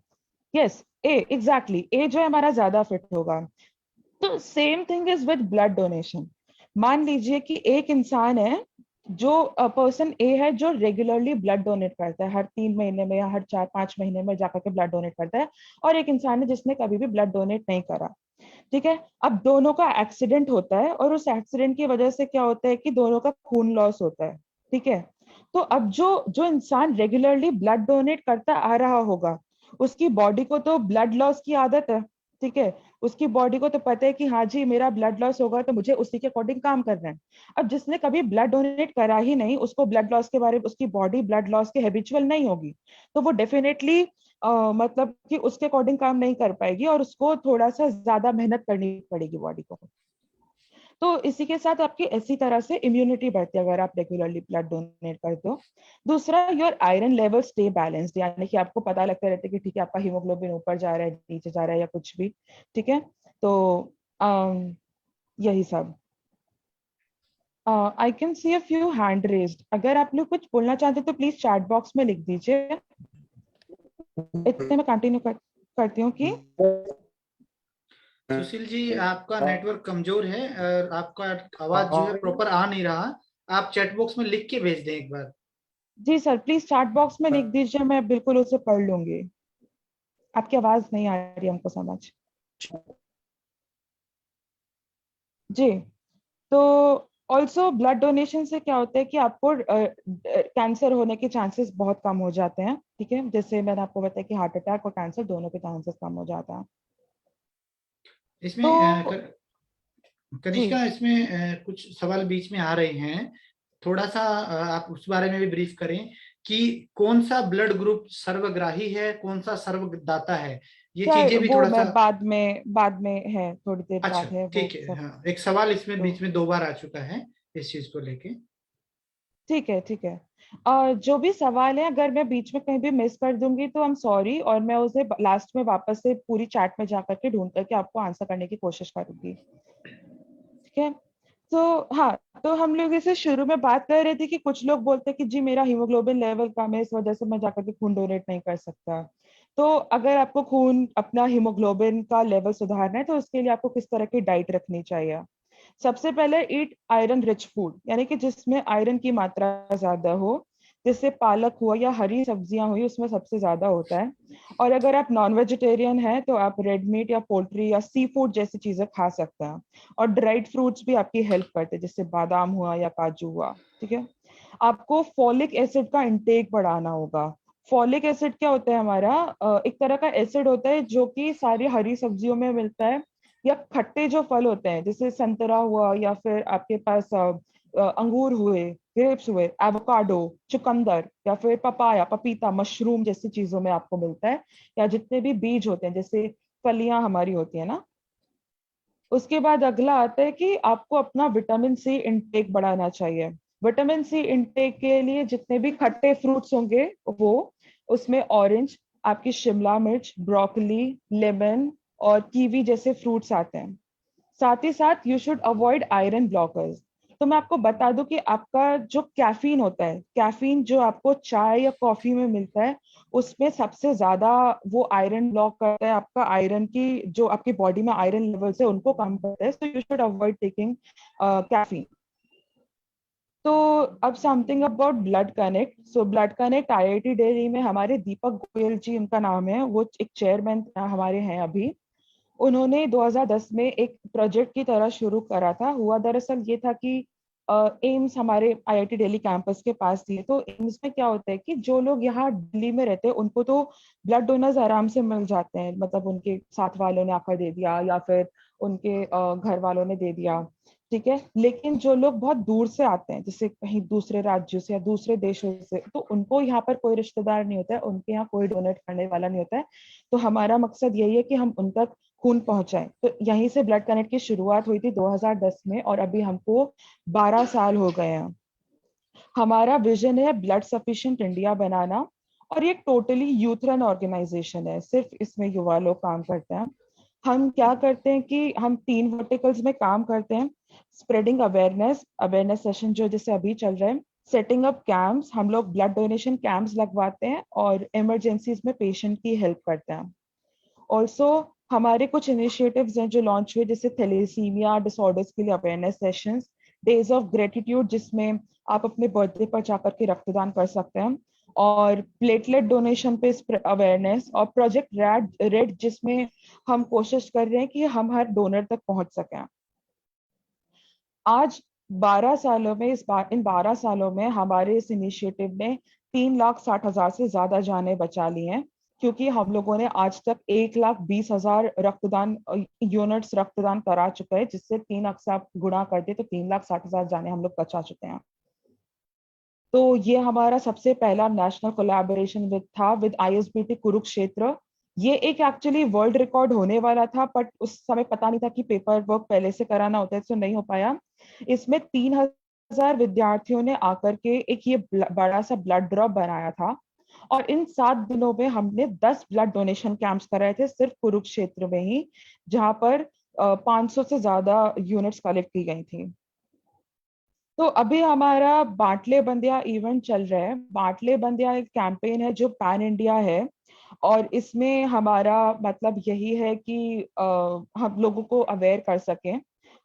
यस, ए, एग्जैक्टली, ए जो है हमारा ज्यादा फिट होगा। तो same thing is with blood donation. मान लीजिए कि एक इंसान है, जो पर्सन ए है, जो रेगुलरली ब्लड डोनेट करता है, हर 3 महीने में या हर 4-5 महीने में जाकर के ब्लड डोनेट करता है, और एक इंसान है जिसने कभी भी ब्लड डोनेट नहीं करा। ठीक है, अब दोनों का एक्सीडेंट होता है, और उस एक्सीडेंट की वजह से क्या होता है कि दोनों का खून लॉस होता है। ठीक है, तो अब जो जो इंसान रेगुलरली ब्लड डोनेट करता आ रहा होगा, उसकी बॉडी को तो ब्लड लॉस की आदत है। ठीक है, उसकी बॉडी को तो पता है कि हाँ जी मेरा ब्लड लॉस होगा, तो मुझे उसी के अकॉर्डिंग काम करना है। अब जिसने कभी ब्लड डोनेट करा ही नहीं, उसको ब्लड लॉस के बारे में, उसकी बॉडी ब्लड लॉस के हैबिचुअल नहीं होगी, तो वो डेफिनेटली मतलब कि उसके अकॉर्डिंग काम नहीं कर पाएगी, और उसको थोड़ा सा ज्यादा मेहनत करनी पड़ेगी बॉडी को। तो इसी के साथ आपकी इसी तरह से इम्यूनिटी बढ़ती है अगर आप रेगुलरली ब्लड डोनेट करते हो। दूसरा, your iron level stay balanced, यानी कि आपको पता लगता रहता है कि ठीक है आपका हीमोग्लोबिन ऊपर जा रहा है, नीचे जा रहा है, या कुछ भी। ठीक है, तो यही सब। I can see a few hand raised. अगर आप लोग कुछ बोलना चाहते तो प्लीज चैट बॉक्स में लिख दीजिए। इतने में कंटिन्यू करती हूँ कि सुशील जी, आपका नेटवर्क कमजोर है और आपका आवाज जो है प्रॉपर आ नहीं रहा। आप चैट बॉक्स में लिख के भेज दें एक बार। जी सर, प्लीज चैट बॉक्स में लिख दीजिए, मैं बिल्कुल उसे पढ़ लूंगी। आपकी आवाज नहीं आ रही हमको समझ। जी, तो ऑल्सो ब्लड डोनेशन से क्या होता है कि आपको कैंसर होने के चांसेस बहुत कम हो जाते हैं। ठीक है, जैसे मैंने आपको बताया कि हार्ट अटैक और कैंसर दोनों के चांसेस कम हो जाता है। इसमें तो जी, कनिष्का, इसमें कुछ सवाल बीच में आ रहे हैं। थोड़ा सा आप उस बारे में भी ब्रीफ करें कि कौन सा ब्लड ग्रुप सर्वग्राही है, कौन सा सर्वदाता है। ये सर चीजें भी वो थोड़ा सा। मैं बाद में है, थोड़ी देर अच्छा, बाद है वो ठीक है। सब। हाँ, एक सवाल इसमें तो बीच में 2 बार आ चुका है इस चीज को लेके। ठीक है, ठीक है। जो भी सवाल है, अगर मैं बीच में कहीं भी मिस कर दूंगी तो आई एम सॉरी, और मैं उसे लास्ट में वापस से पूरी चैट में जाकर के ढूंढ करके आपको आंसर करने की कोशिश करूंगी। ठीक है, तो हाँ, तो हम लोग इसे शुरू में बात कर रहे थे कि कुछ लोग बोलते हैं कि जी मेरा हीमोग्लोबिन लेवल कम है, इस वजह से मैं जाकर के खून डोनेट नहीं कर सकता। तो अगर आपको खून अपना हीमोग्लोबिन का लेवल सुधारना है तो उसके लिए आपको किस तरह की डाइट रखनी चाहिए? सबसे पहले ईट आयरन रिच फूड, यानी कि जिसमें आयरन की मात्रा ज्यादा हो, जैसे पालक हुआ या हरी सब्जियां हुई, उसमें सबसे ज्यादा होता है। और अगर आप नॉन वेजिटेरियन हैं तो आप रेड मीट या पोल्ट्री या सी फूड जैसी चीजें खा सकते हैं। और ड्राइड फ्रूट्स भी आपकी हेल्प करते हैं, जैसे बादाम हुआ या काजू हुआ। ठीक है, आपको फॉलिक एसिड का इंटेक बढ़ाना होगा। फॉलिक एसिड क्या होता है हमारा, एक तरह का एसिड होता है जो कि सारी हरी सब्जियों में मिलता है, या खट्टे जो फल होते हैं जैसे संतरा हुआ, या फिर आपके पास अंगूर हुए, ग्रेप्स हुए, एवोकाडो, चुकंदर, या फिर पपाया, पपीता, मशरूम जैसी चीजों में आपको मिलता है। या जितने भी बीज होते हैं, जैसे फलियां हमारी होती है ना। उसके बाद अगला आता है कि आपको अपना विटामिन सी इंटेक बढ़ाना चाहिए। विटामिन सी इंटेक के लिए जितने भी खट्टे फ्रूट्स होंगे वो, उसमें ऑरेंज, आपकी शिमला मिर्च, ब्रोकली, लेमन और कीवी जैसे फ्रूट्स आते हैं। साथ ही साथ you should avoid iron blockers. तो मैं आपको बता दूं कि आपका जो कैफीन होता है, कैफीन जो आपको चाय या कॉफी में मिलता है, उसमें सबसे ज्यादा वो आयरन ब्लॉक करता है, आपका आयरन की जो आपकी बॉडी में आयरन लेवल्स है उनको कम करता है। So you should avoid taking caffeine. तो अब something about blood connect. So blood connect IIT Delhi में हमारे दीपक गोयल जी, उनका नाम है, वो एक चेयरमैन हमारे हैं अभी। उन्होंने 2010 में एक प्रोजेक्ट की तरह शुरू करा था। हुआ दरअसल ये था कि एम्स हमारे आईआईटी दिल्ली कैंपस के पास थी। तो एम्स में क्या होता है कि जो लोग यहाँ दिल्ली में रहते हैं उनको तो ब्लड डोनर्स आराम से मिल जाते हैं, मतलब उनके साथ वालों ने आकर दे दिया या फिर उनके घर वालों ने दे दिया। ठीक है, लेकिन जो लोग बहुत दूर से आते हैं, जैसे कहीं दूसरे राज्यों से या दूसरे देशों से, तो उनको यहाँ पर कोई रिश्तेदार नहीं होता है, उनके यहाँ कोई डोनेट करने वाला नहीं होता है। तो हमारा मकसद यही है कि हम उन तक खून पहुंचाएं। तो यहीं से ब्लड कनेक्ट की शुरुआत हुई थी 2010 में, और अभी हमको 12 साल हो गए हैं। हमारा विजन है ब्लड सफिशिएंट इंडिया बनाना, और ये टोटली यूथ रन ऑर्गेनाइजेशन है, सिर्फ इसमें युवा लोग काम करते हैं। हम क्या करते हैं कि हम 3 वर्टिकल्स में काम करते हैं। स्प्रेडिंग अवेयरनेस सेशन जो जैसे अभी चल रहा है, सेटिंग अप कैंप्स, हम लोग ब्लड डोनेशन कैंप्स लगवाते हैं और इमरजेंसीज में पेशेंट की हेल्प करते हैं। ऑल्सो हमारे कुछ इनिशिएटिव्स हैं जो लॉन्च हुए, जैसे थैलेसीमिया डिसऑर्डर्स के लिए awareness sessions, days of gratitude जिसमें आप अपने बर्थडे पर जाकर के रक्तदान कर सकते हैं, और प्लेटलेट डोनेशन पे अवेयरनेस, और प्रोजेक्ट रेड जिसमें हम कोशिश कर रहे हैं कि हम हर डोनर तक पहुंच सकें। आज 12 सालों में इन 12 सालों में हमारे इस इनिशिएटिव ने 3,60,000 से ज्यादा जानें बचा ली हैं, क्योंकि हम लोगों ने आज तक 1,20,000 रक्तदान यूनिट्स रक्तदान करा चुके हैं, जिससे 3 अक्सर आप गुणा कर दे तो 3,60,000 जानें हम लोग बचा चुके हैं। तो ये हमारा सबसे पहला नेशनल कोलैबोरेशन था विद ISBT कुरुक्षेत्र। ये एक एक्चुअली वर्ल्ड रिकॉर्ड होने वाला था, बट उस समय पता नहीं था कि पेपर वर्क पहले से कराना होता है, तो नहीं हो पाया। इसमें 3,000 विद्यार्थियों ने आकर के एक ये बड़ा सा ब्लड ड्रॉप बनाया था, और इन 7 दिनों में हमने 10 ब्लड डोनेशन कैंप्स कराए थे सिर्फ कुरुक्षेत्र में ही, जहां पर 500 से ज्यादा यूनिट्स कलेक्ट की गई थी। तो अभी हमारा बाटले बंदिया इवेंट चल रहा है। बाटले बंदिया एक कैंपेन है जो पैन इंडिया है, और इसमें हमारा मतलब यही है कि हम लोगों को अवेयर कर सकें।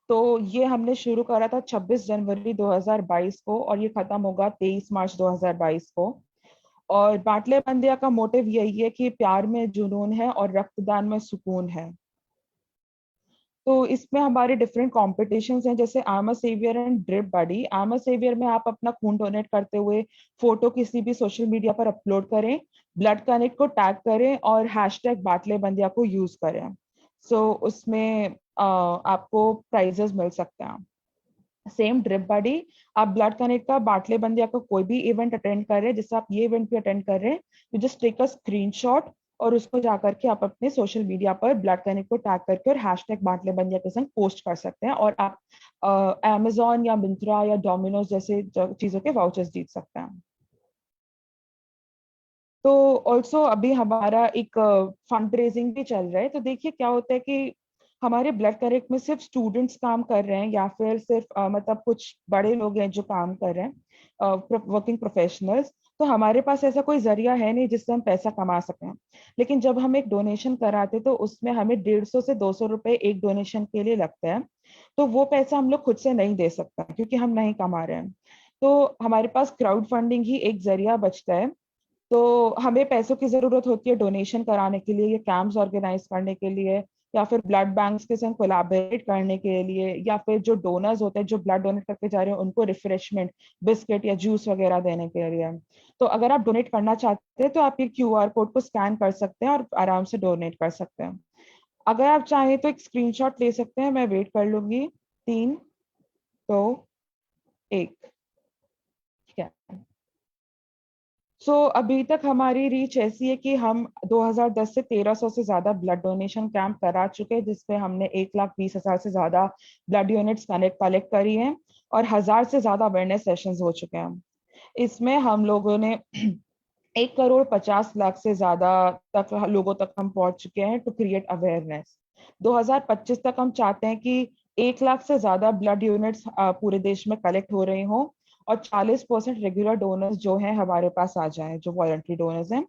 तो ये हमने शुरू करा था 26 जनवरी 2022 को, और ये खत्म होगा 23 मार्च 2022 को। और बाटले बंदिया का मोटिव यही है कि प्यार में जुनून है और रक्तदान में सुकून है। तो इसमें हमारे डिफरेंट कॉम्पिटिशन्स हैं, जैसे I am a saviour and drip buddy. I am a saviour में आप अपना खून डोनेट करते हुए फोटो किसी भी सोशल मीडिया पर अपलोड करें, ब्लड कनेक्ट को टैग करें और हैशटैग बाटले बंदिया को यूज करें। उसमें आपको प्राइजेस मिल सकते हैं। सेम ड्रिप बडी, आप ब्लड कनेक्ट का बाटले बंदिया का कोई भी इवेंट अटेंड कर रहे हैं, जैसे आप ये इवेंट भी अटेंड कर रहे हैं, तो जस्ट टेक अ स्क्रीनशॉट और उसको जाकर के आप अपने सोशल मीडिया पर ब्लड कनेक्ट को टैग करके और हैशटैग बाटले बंदिया के संग पोस्ट कर सकते हैं, और आप Amazon या मिंत्रा या डोमिनोज जैसे चीजों के वाउचर्स जीत सकते हैं। तो ऑल्सो अभी हमारा एक फंड रेजिंग भी चल रहा है। तो देखिए क्या होता है कि हमारे ब्लड कनेक्ट में सिर्फ स्टूडेंट्स काम कर रहे हैं, या फिर सिर्फ मतलब कुछ बड़े लोग हैं जो काम कर रहे हैं, वर्किंग प्रोफेशनल्स। तो हमारे पास ऐसा कोई जरिया है नहीं जिससे हम पैसा कमा सकें। लेकिन जब हम एक डोनेशन कराते तो उसमें हमें 150 से 200 रुपए एक डोनेशन के लिए लगता है। तो वो पैसा हम लोग खुद से नहीं दे सकते क्योंकि हम नहीं कमा रहे हैं। तो हमारे पास क्राउड फंडिंग ही एक जरिया बचता है। तो हमें पैसों की जरूरत होती है डोनेशन कराने के लिए, या कैंप्स ऑर्गेनाइज करने के लिए, या फिर ब्लड बैंक्स के संग कोलैबोरेट करने के लिए, या फिर जो डोनर्स होते हैं जो ब्लड डोनेट करके जा रहे हैं उनको रिफ्रेशमेंट बिस्किट या जूस वगैरह देने के लिए। तो अगर आप डोनेट करना चाहते हैं तो आप ये QR कोड को स्कैन कर सकते हैं और आराम से डोनेट कर सकते हैं। अगर आप चाहें तो एक स्क्रीनशॉट ले सकते हैं, मैं वेट कर लूंगी। 3, 2, 1। ठीक है। अभी तक हमारी रीच ऐसी है कि हम 2010 से 1300 से ज्यादा ब्लड डोनेशन कैंप करा चुके हैं, जिसपे हमने 1,20,000 से ज्यादा ब्लड यूनिट्स कलेक्ट करी हैं, और 1000 से ज्यादा अवेयरनेस सेशंस हो चुके हैं। इसमें हम लोगों ने 1,50,00,000 से ज्यादा तक लोगों तक हम पहुंच चुके हैं टू क्रिएट अवेयरनेस। 2025 तक हम चाहते हैं कि 1 लाख से ज्यादा ब्लड यूनिट्स पूरे देश में कलेक्ट हो रही हों, और 40% रेगुलर डोनर्स जो हैं हमारे पास आ जाएं, जो वॉलंटरी डोनर्स हैं।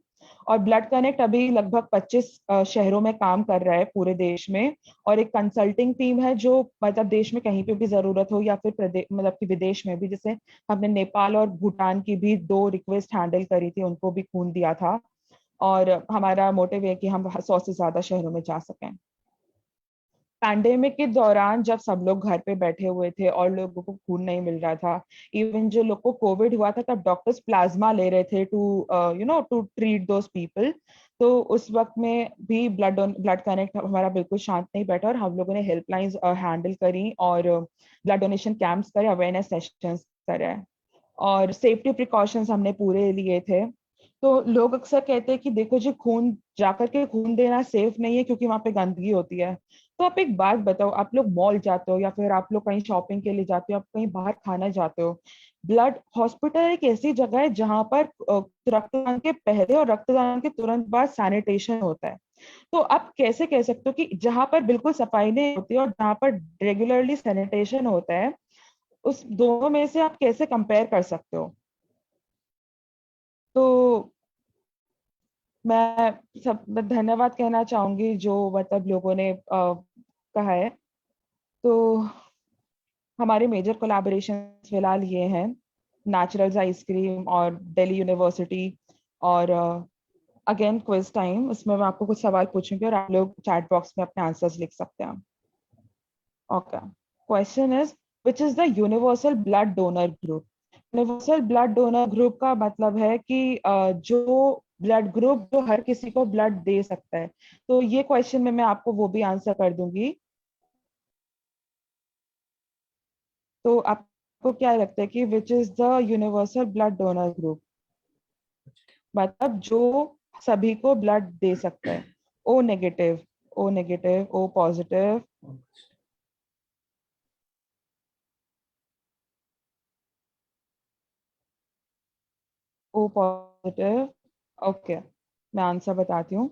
और ब्लड कनेक्ट अभी लगभग 25 शहरों में काम कर रहा है पूरे देश में, और एक कंसल्टिंग टीम है जो मतलब देश में कहीं पे भी जरूरत हो, या फिर मतलब कि विदेश में भी, जैसे हमने नेपाल और भूटान की भी 2 रिक्वेस्ट हैंडल करी थी, उनको भी खून दिया था। और हमारा मोटिव है कि हम 100 से ज्यादा शहरों में जा सकें। पैंडेमिक के दौरान जब सब लोग घर पे बैठे हुए थे और लोगों को खून नहीं मिल रहा था, इवन जो लोग को कोविड हुआ था तब डॉक्टर्स प्लाज्मा ले रहे थे टू ट्रीट दोस पीपल। तो उस वक्त में भी ब्लड कनेक्ट हमारा बिल्कुल शांत नहीं बैठा, और हम लोगों ने हेल्पलाइंस हैंडल करी और ब्लड डोनेशन कैंप्स करे, अवेयरनेस सेशंस करे, और सेफ्टी प्रिकॉशंस हमने पूरे लिए थे। तो लोग अक्सर कहते हैं कि देखो जी, खून जाकर के खून देना सेफ नहीं है क्योंकि वहां पे गंदगी होती है। तो आप एक बात बताओ, आप लोग मॉल जाते हो या फिर आप लोग कहीं शॉपिंग के लिए जाते हो, आप कहीं बाहर खाना जाते हो, ब्लड हॉस्पिटल एक ऐसी जगह है जहां पर रक्तदान के पहले और रक्तदान के तुरंत बाद सैनिटेशन होता है। तो आप कैसे कह सकते हो कि जहां पर बिल्कुल सफाई नहीं होती और जहां पर रेगुलरली सैनिटेशन होता है, उस दोनों में से आप कैसे कंपेयर कर सकते हो? तो मैं सब धन्यवाद कहना चाहूंगी जो मतलब लोगों ने कहा है। तो हमारे मेजर कोलैबोरेशन फिलहाल ये हैं, नेचुरल्स आइसक्रीम और दिल्ली यूनिवर्सिटी। और अगेन क्विज टाइम, उसमें मैं आपको कुछ सवाल पूछूंगी और आप लोग चैट बॉक्स में अपने आंसर्स लिख सकते हैं। Okay, question is which is the universal blood donor group? Universal blood donor group का मतलब है कि जो ब्लड ग्रुप जो हर किसी को ब्लड दे सकता है। तो ये क्वेश्चन में मैं आपको वो भी आंसर कर दूंगी। तो आपको क्या लगता है कि which is the universal blood donor group? मतलब जो सभी को ब्लड दे सकता है। O negative, O negative, O positive, O positive. Okay, मैं आंसर बताती हूँ।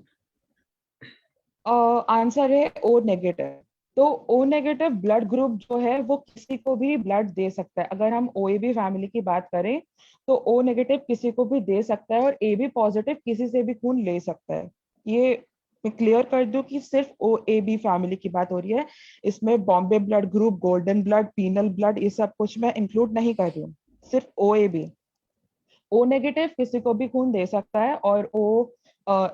आंसर है ओ नेगेटिव। तो ओ नेगेटिव ब्लड ग्रुप जो है वो किसी को भी ब्लड दे सकता है। अगर हम ओ ए बी फैमिली की बात करें तो ओ नेगेटिव किसी को भी दे सकता है और ए बी पॉजिटिव किसी से भी खून ले सकता है। ये मैं क्लियर कर दूं कि सिर्फ ओ ए बी फैमिली की बात हो रही है। इसमें Bombay blood group, golden blood, penal blood, ये सब कुछ मैं इंक्लूड नहीं कर रही हूँ। सिर्फ ओ ए बी। ओ नेगेटिव किसी को भी खून दे सकता है और ओ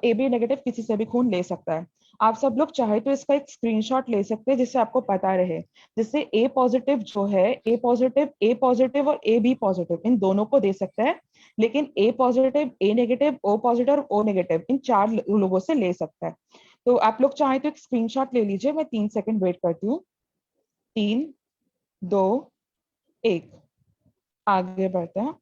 ए बी नेगेटिव किसी से भी खून ले सकता है। आप सब लोग चाहे तो इसका एक स्क्रीनशॉट ले सकते हैं जिससे आपको पता रहे। जिससे ए पॉजिटिव जो है, ए पॉजिटिव और ए बी पॉजिटिव इन दोनों को दे सकता है। लेकिन ए पॉजिटिव, ए नेगेटिव, ओ पॉजिटिव और ओ नेगेटिव इन चार लोगों से ले सकता है। तो आप लोग चाहे तो एक स्क्रीनशॉट ले लीजिए। मैं 3 सेकंड वेट करती हूँ। 3, 2, 1, आगे बढ़ते हैं।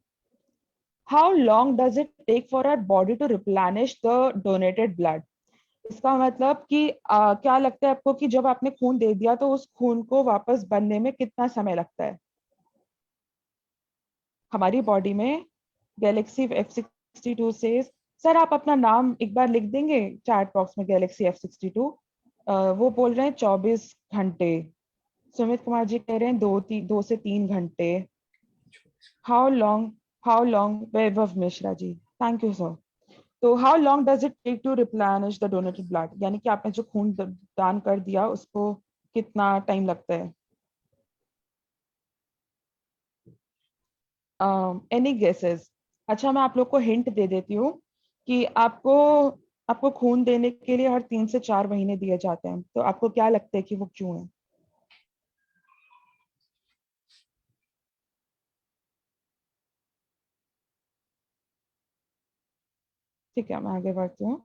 How long does it take for our body to replenish the donated blood? इसका मतलब कि क्या लगता है आपको कि जब आपने खून दे दिया तो उस खून को वापस बनने में कितना समय लगता है? हमारी बॉडी में गैलेक्सी F62 से, सर आप अपना नाम एक बार लिख देंगे चैट बॉक्स में? गैलेक्सी F62 वो बोल रहे हैं 24 घंटे। सुमित कुमार जी कह रहे हैं 2 से 3 घंटे। How long, how long, Vaibhav Mishra ji, thank you sir. तो how long does it take to replenish the donated blood? यानी कि आपने जो खून दान कर दिया उसको कितना टाइम लगता है? Any guesses? अच्छा, मैं आप लोग को हिंट दे देती हूँ कि आपको आपको खून देने के लिए हर 3 से 4 महीने दिए जाते हैं। तो आपको क्या लगता है कि वो क्यों है? ठीक है, मैं आगे बढ़ती हूँ।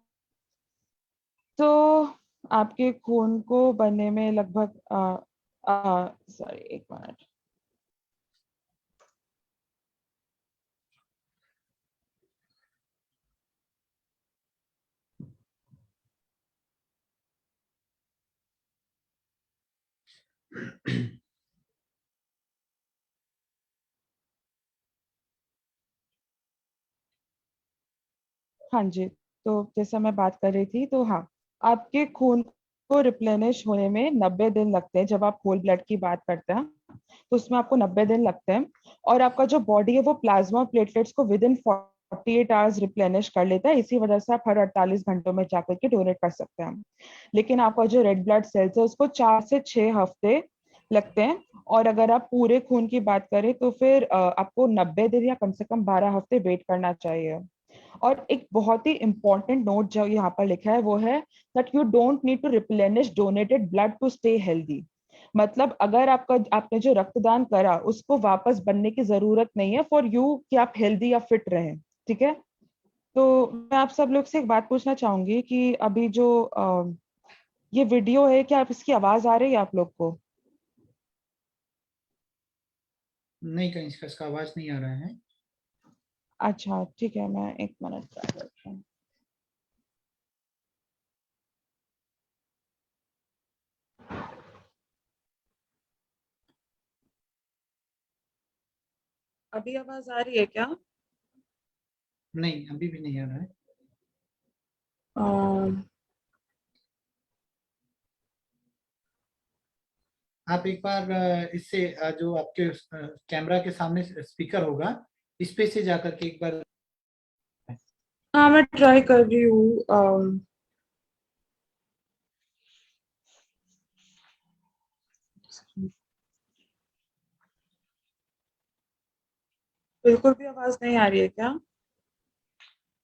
तो आपके खून को बनने में लगभग सॉरी, एक मिनट। हाँ जी, तो जैसा मैं बात कर रही थी, तो हाँ, आपके खून को रिप्लेनिश होने में 90 दिन लगते हैं। जब आप होल ब्लड की बात करते हैं तो उसमें आपको 90 दिन लगते हैं। और आपका जो बॉडी है वो प्लाज्मा प्लेटलेट्स को विद इन 48 आवर्स रिप्लेनिश कर लेता है। इसी वजह से आप हर 48 घंटों में जाकर के डोनेट कर सकते हैं। लेकिन आपका जो रेड ब्लड सेल्स है उसको 4 से 6 हफ्ते लगते हैं। और अगर आप पूरे खून की बात करें तो फिर आपको 90 दिन या कम से कम 12 हफ्ते वेट करना चाहिए। और एक बहुत ही इंपॉर्टेंट नोट जो यहाँ पर लिखा है वो है that you don't need to replenish donated blood to stay healthy. मतलब अगर आपने जो रक्तदान करा उसको वापस बनने की जरूरत नहीं है फॉर यू कि आप हेल्दी या फिट रहें। ठीक है? तो मैं आप सब लोग से एक बात पूछना चाहूंगी कि अभी जो ये वीडियो है, क्या आप इसकी आवाज आ रही है आप लोग को? नहीं, कहीं इसका आवाज नहीं आ रहा है। अच्छा ठीक है, मैं 1 मिनट ट्राई करती हूँ। अभी आवाज आ रही है क्या? नहीं, अभी भी नहीं आ रहा है। आप एक बार इससे जो आपके कैमरा के सामने स्पीकर होगा इस पे से जाकर के एक बार। हाँ मैं ट्राई कर रही हूँ। बिल्कुल भी आवाज नहीं आ रही है क्या?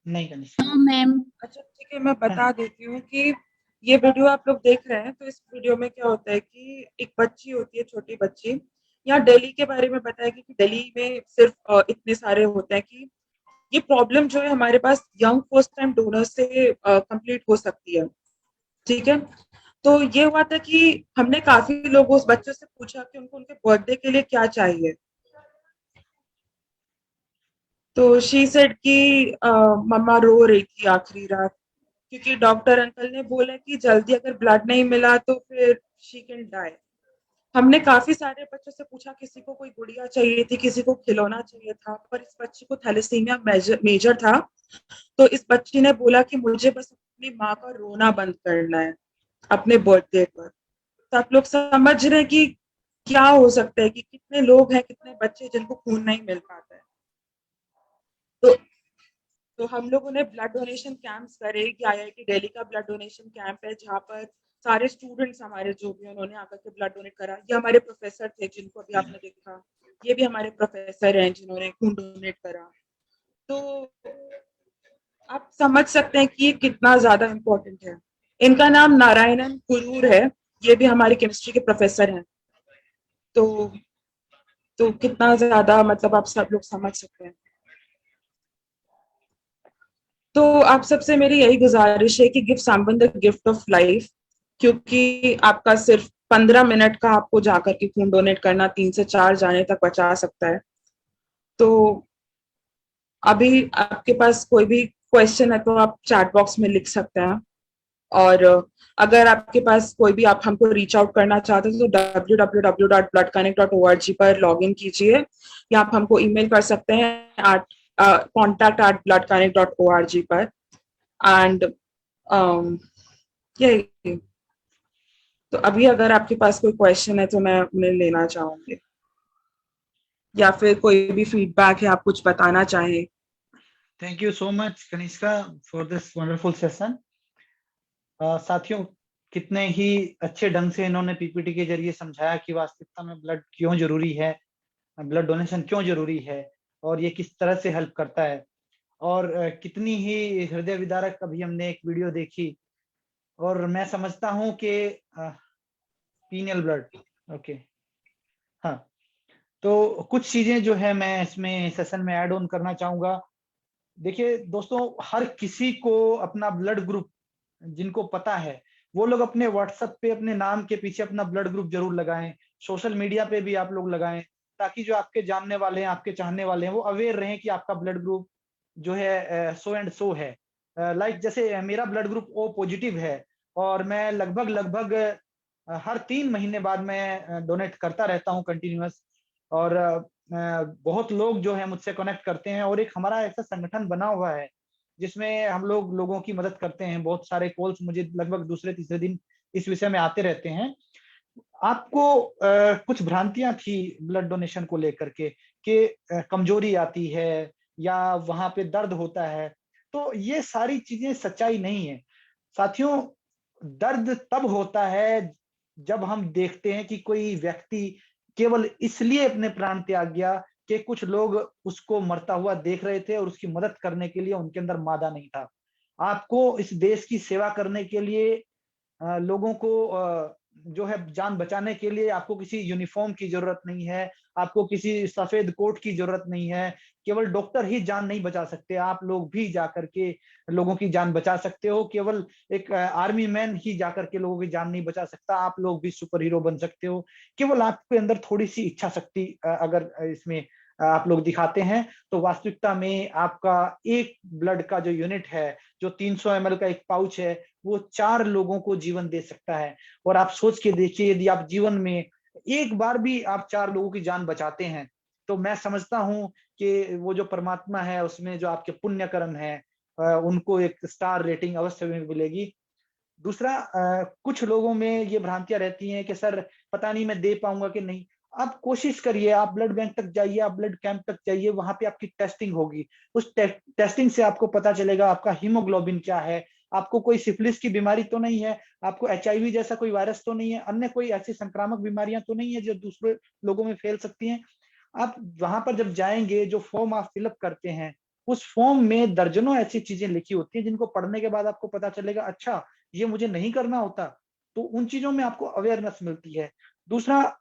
नहीं कनिष्का। हाँ मैम। अच्छा ठीक है, मैं बता देती हूँ कि ये वीडियो आप लोग देख रहे हैं, तो इस वीडियो में क्या होता है कि एक बच्ची होती है, छोटी बच्ची। यहाँ दिल्ली के बारे में बताया कि दिल्ली में सिर्फ इतने सारे होते हैं कि ये प्रॉब्लम जो है हमारे पास यंग फर्स्ट टाइम डोनर से कंप्लीट हो सकती है। ठीक है, तो ये हुआ था कि हमने काफी लोगों उस बच्चों से पूछा कि उनको उनके बर्थडे के लिए क्या चाहिए। तो शी सेड कि मम्मा रो रही थी आखिरी रात, क्योंकि डॉक्टर अंकल ने बोला कि जल्दी अगर ब्लड नहीं मिला तो फिर शी कैन डाई। हमने काफी सारे बच्चों से पूछा, किसी को कोई गुड़िया चाहिए थी, किसी को खिलौना चाहिए था, पर इस बच्ची को थैलेसीमिया मेजर था। तो इस बच्ची ने बोला कि मुझे बस अपनी माँ का रोना बंद करना है अपने बर्थडे पर। तो आप लोग समझ रहे हैं कि क्या हो सकता है कि कितने लोग हैं, कितने बच्चे जिनको खून नहीं मिल पाता है। तो तो हम लोगों ने ब्लड डोनेशन कैंप्स करे कि आईआईटी दिल्ली का ब्लड डोनेशन कैंप है जहाँ पर सारे स्टूडेंट्स हमारे जो भी उन्होंने आकर के ब्लड डोनेट करा। ये हमारे प्रोफेसर थे जिनको अभी आपने देखा, ये भी हमारे प्रोफेसर हैं जिन्होंने खून डोनेट करा। तो आप समझ सकते हैं कि ये कितना ज्यादा इम्पोर्टेंट है। इनका नाम नारायणन कुरूर है, ये भी हमारे केमिस्ट्री के प्रोफेसर हैं। तो कितना ज्यादा मतलब आप सब लोग समझ सकते हैं। तो आप सबसे मेरी यही गुजारिश है कि give someone the gift of life, क्योंकि आपका सिर्फ 15 मिनट का आपको जाकर के खून डोनेट करना 3 से 4 जाने तक बचा सकता है। तो अभी आपके पास कोई भी क्वेश्चन है तो आप चैट बॉक्स में लिख सकते हैं, और अगर आपके पास कोई भी आप हमको रीच आउट करना चाहते हैं तो www.bloodconnect.org पर लॉग इन कीजिए, या आप हमको ईमेल कर सकते हैं contact@bloodconnect.org पर। एंड यही, तो अभी अगर आपके पास कोई क्वेश्चन है तो मैं उन्हें लेना चाहूंगी, या फिर कोई भी फीडबैक है, आप कुछ बताना चाहें। Thank you so much Kanishka for this wonderful session. साथियों, कितने ही अच्छे ढंग से इन्होंने पीपीटी के जरिए समझाया कि वास्तविकता में ब्लड क्यों जरूरी है, ब्लड डोनेशन क्यों जरूरी है और ये किस तरह से हेल्प करता है। और कितनी ही हृदय विदारक अभी हमने एक वीडियो देखी, और मैं समझता हूं कि पीनियल ब्लड, ओके, हाँ, तो कुछ चीजें जो है मैं इसमें सेशन में ऐड ऑन करना चाहूंगा। देखिए दोस्तों, हर किसी को अपना ब्लड ग्रुप, जिनको पता है वो लोग अपने व्हाट्सएप पे अपने नाम के पीछे अपना ब्लड ग्रुप जरूर लगाएं, सोशल मीडिया पे भी आप लोग लगाएं, ताकि जो आपके जानने वाले हैं, आपके चाहने वाले हैं, वो अवेयर रहें कि आपका ब्लड ग्रुप जो है सो एंड सो है। लाइक जैसे मेरा ब्लड ग्रुप ओ पॉजिटिव है, और मैं लगभग हर 3 महीने बाद मैं डोनेट करता रहता हूँ कंटिन्यूअस। और बहुत लोग जो है मुझसे कनेक्ट करते हैं, और एक हमारा ऐसा संगठन बना हुआ है जिसमें हम लोग लोगों की मदद करते हैं। बहुत सारे कॉल्स मुझे लगभग दूसरे तीसरे दिन इस विषय में आते रहते हैं। आपको कुछ भ्रांतियां थी ब्लड डोनेशन को लेकर के कि कमजोरी आती है या वहां पे दर्द होता है, तो ये सारी चीजें सच्चाई नहीं है साथियों। दर्द तब होता है जब हम देखते हैं कि कोई व्यक्ति केवल इसलिए अपने प्राण त्याग गया कि कुछ लोग उसको मरता हुआ देख रहे थे और उसकी मदद करने के लिए उनके अंदर मादा नहीं था। आपको इस देश की सेवा करने के लिए लोगों को जो है जान बचाने के लिए आपको किसी यूनिफॉर्म की जरूरत नहीं है, आपको किसी सफेद कोट की जरूरत नहीं है। केवल डॉक्टर ही जान नहीं बचा सकते, आप लोग भी जाकर के लोगों की जान बचा सकते हो। केवल एक आर्मी मैन ही जाकर के लोगों की जान नहीं बचा सकता, आप लोग भी सुपर हीरो बन सकते हो। केवल आपके अंदर थोड़ी सी इच्छा शक्ति अगर इसमें आप लोग दिखाते हैं, तो वास्तविकता में आपका एक ब्लड का जो यूनिट है, जो 300 ml का एक पाउच है, वो 4 लोगों को जीवन दे सकता है। और आप सोच के देखिए, यदि आप जीवन में एक बार भी आप 4 लोगों की जान बचाते हैं, तो मैं समझता हूं कि वो जो परमात्मा है उसमें जो आपके पुण्य कर्म है उनको एक स्टार रेटिंग अवश्य में मिलेगी। दूसरा, कुछ लोगों में ये भ्रांतियां रहती हैं कि सर पता नहीं मैं दे पाऊंगा कि नहीं। आप कोशिश करिए, आप ब्लड बैंक तक जाइए, आप ब्लड कैंप तक जाइए, वहां पे आपकी टेस्टिंग होगी। उस टेस्टिंग से आपको पता चलेगा आपका हीमोग्लोबिन क्या है, आपको कोई सिफिलिस की बीमारी तो नहीं है, आपको HIV जैसा कोई वायरस तो नहीं है, अन्य कोई ऐसी संक्रामक बीमारियां तो नहीं है जो दूसरे लोगों में फैल सकती हैं। आप वहां पर जब जाएंगे, जो फॉर्म आप फिलअप करते हैं, उस फॉर्म में दर्जनों ऐसी चीजें लिखी होती हैं जिनको पढ़ने के बाद आपको पता चलेगा अच्छा ये मुझे नहीं करना होता। तो उन चीजों में आपको अवेयरनेस मिलती है। दूसरा,